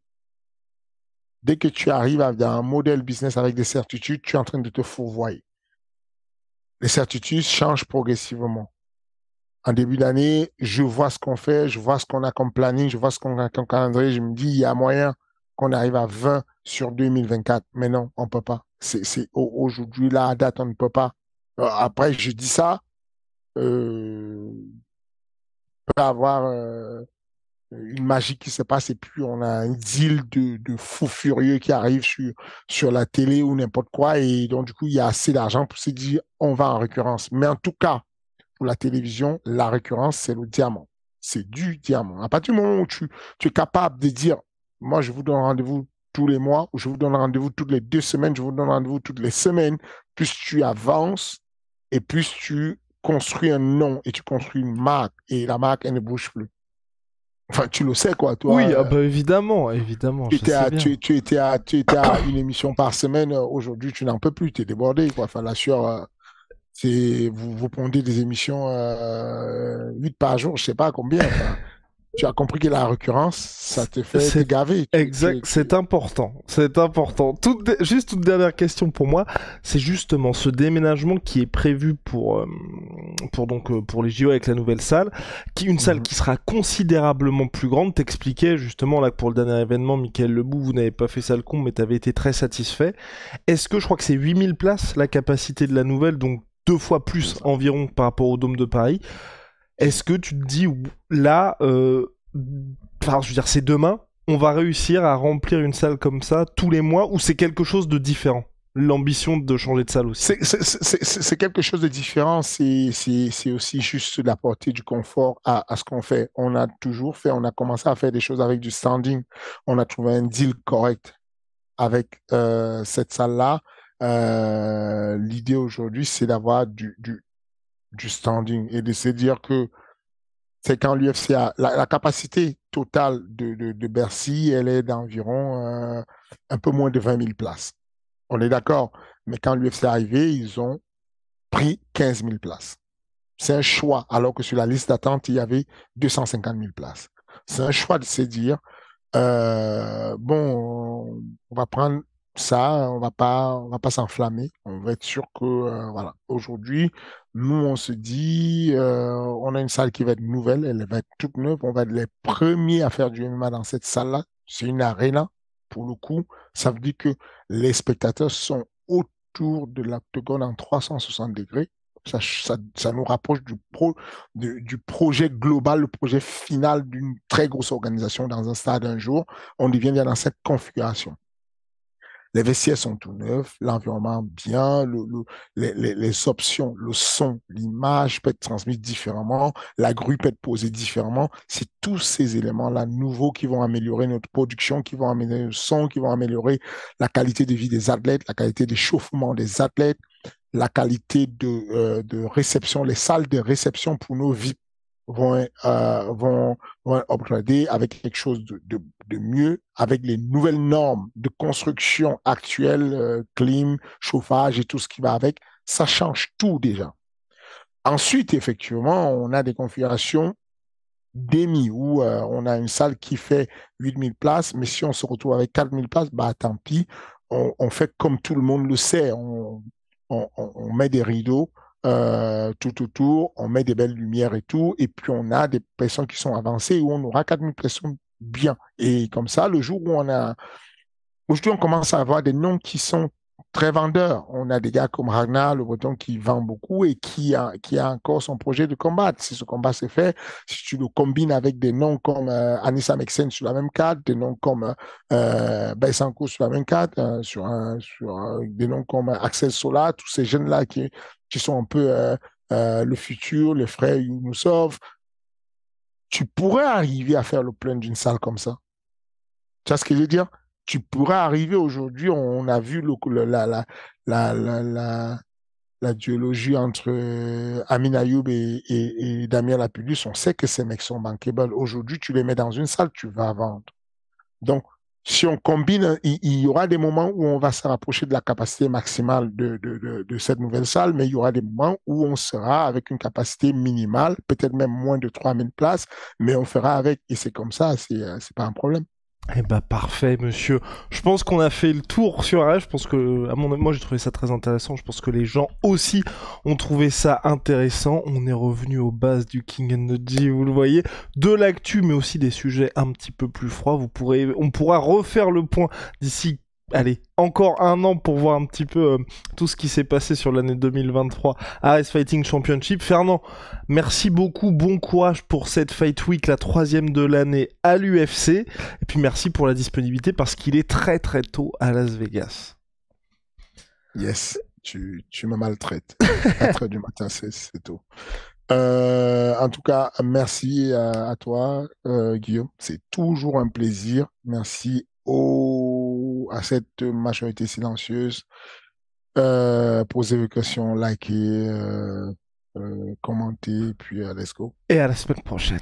Dès que tu arrives à un modèle business avec des certitudes, tu es en train de te fourvoyer. Les certitudes changent progressivement. En début d'année, je vois ce qu'on fait, je vois ce qu'on a comme planning, je vois ce qu'on a comme calendrier. Je me dis, il y a moyen qu'on arrive à 20 sur 2024. Mais non, on ne peut pas. Aujourd'hui, là, à date, on ne peut pas. Après, je dis ça, peut avoir une magie qui se passe et puis on a un deal de fou furieux qui arrive sur la télé ou n'importe quoi. Et donc, du coup, il y a assez d'argent pour se dire, on va en récurrence. Mais en tout cas, pour la télévision, la récurrence, c'est le diamant. C'est du diamant. À partir du moment où tu es capable de dire, moi, je vous donne rendez-vous tous les mois, ou je vous donne rendez-vous toutes les 2 semaines, je vous donne rendez-vous toutes les semaines, plus tu avances et plus tu construis un nom et tu construis une marque et la marque, elle ne bouge plus. Enfin, tu le sais, quoi, toi.
Oui, ah bah évidemment, évidemment, je sais bien.
Tu étais à une émission par semaine. Aujourd'hui, tu n'en peux plus. Tu es débordé, quoi. Enfin, là, vous pondez des émissions 8 par jour, je sais pas combien. Enfin, tu as compris que la récurrence, ça te fait te
C'est
gaver.
exact, c'est important, c'est important. Juste toute dernière question pour moi, c'est justement ce déménagement qui est prévu pour les JO avec la nouvelle salle, une salle
Mhm.
qui sera considérablement plus grande. T'expliquais justement là que pour le dernier événement, Michael Lebou, vous n'avez pas fait ça le con, mais t'avais été très satisfait. Est-ce que je crois que c'est 8000 places la capacité de la nouvelle, donc 2 fois
C'est
plus
ça.
environ par rapport au Dôme de Paris. Est-ce que tu te dis là, enfin, je veux dire, c'est demain, on va réussir à remplir une salle comme ça tous les mois, ou c'est quelque chose de différent? L'ambition de changer de salle aussi.
C'est quelque chose de différent. C'est aussi juste d'apporter du confort à ce qu'on fait. On a toujours fait, on a commencé à faire des choses avec du standing. On a trouvé un deal correct avec cette salle-là. L'idée aujourd'hui, c'est d'avoir du standing et de se dire que c'est quand l'UFC a la capacité totale de Bercy, elle est d'environ un peu moins de 20 000 places. On est d'accord. Mais quand l'UFC est arrivé, ils ont pris 15 000 places. C'est un choix, alors que sur la liste d'attente, il y avait 250 000 places. C'est un choix de se dire, bon, on va prendre ça, on va pas s'enflammer. On va être sûr que, voilà. Aujourd'hui, nous, on se dit, on a une salle qui va être nouvelle, elle va être toute neuve. On va être les premiers à faire du MMA dans cette salle-là. C'est une arena, pour le coup. Ça veut dire que les spectateurs sont autour de l'octogone en 360 degrés. Ça nous rapproche du projet global, le projet final d'une très grosse organisation dans un stade un jour. On devient bien dans cette configuration. Les vestiaires sont tout neufs, l'environnement bien, les options, le son, l'image peut être transmise différemment, la grue peut être posée différemment. C'est tous ces éléments-là nouveaux qui vont améliorer notre production, qui vont améliorer le son, qui vont améliorer la qualité de vie des athlètes, la qualité d'échauffement des athlètes, la qualité de réception, les salles de réception pour nos VIP vont, vont upgrader avec quelque chose de mieux, avec les nouvelles normes de construction actuelles, clim, chauffage et tout ce qui va avec. Ça change tout déjà. Ensuite, effectivement, on a des configurations demi où on a une salle qui fait 8000 places, mais si on se retrouve avec 4000 places, bah tant pis, on fait comme tout le monde le sait, on met des rideaux tout autour, on met des belles lumières et tout, et puis on a des personnes qui sont avancées où on aura 4000 personnes bien. Et comme ça, le jour où on a... Aujourd'hui, on commence à avoir des noms qui sont très vendeur. On a des gars comme Ragnar, le Breton, qui vend beaucoup et qui a encore son projet de combattre. Si ce combat se fait, si tu le combines avec des noms comme Anissa Meksen sur la même carte, des noms comme Baïsanko sur la même carte, des noms comme Axel Sola, tous ces jeunes-là qui sont un peu le futur, les frères Younoussov, tu pourrais arriver à faire le plein d'une salle comme ça. Tu vois ce que je veux dire? Tu pourrais arriver aujourd'hui, on a vu la, la, la, la duologie entre Amin Ayoub et Damien Lapillus. On sait que ces mecs sont bankable. Aujourd'hui, tu les mets dans une salle, tu vas vendre. Donc, si on combine, il y aura des moments où on va se rapprocher de la capacité maximale de cette nouvelle salle, mais il y aura des moments où on sera avec une capacité minimale, peut-être même moins de 3000 places, mais on fera avec, et c'est comme ça, c'est pas un problème.
Eh bah parfait, monsieur. Je pense qu'on a fait le tour sur Arèche. Je pense que, moi j'ai trouvé ça très intéressant. Je pense que les gens aussi ont trouvé ça intéressant. On est revenu aux bases du King and the G, vous le voyez, de l'actu, mais aussi des sujets un petit peu plus froids. On pourra refaire le point d'ici. Allez, encore un an pour voir un petit peu tout ce qui s'est passé sur l'année 2023 Ares Fighting Championship. Fernand, merci beaucoup, bon courage pour cette Fight Week, la 3e de l'année à l'UFC. Et puis merci pour la disponibilité parce qu'il est très très tôt à Las Vegas.
Yes, tu me maltraites. 4 heures du matin, c'est tôt. En tout cas, merci à toi, Guillaume. C'est toujours un plaisir. Merci à cette majorité silencieuse. Posez vos questions, likez, commentez, puis let's go.
Et à la semaine prochaine.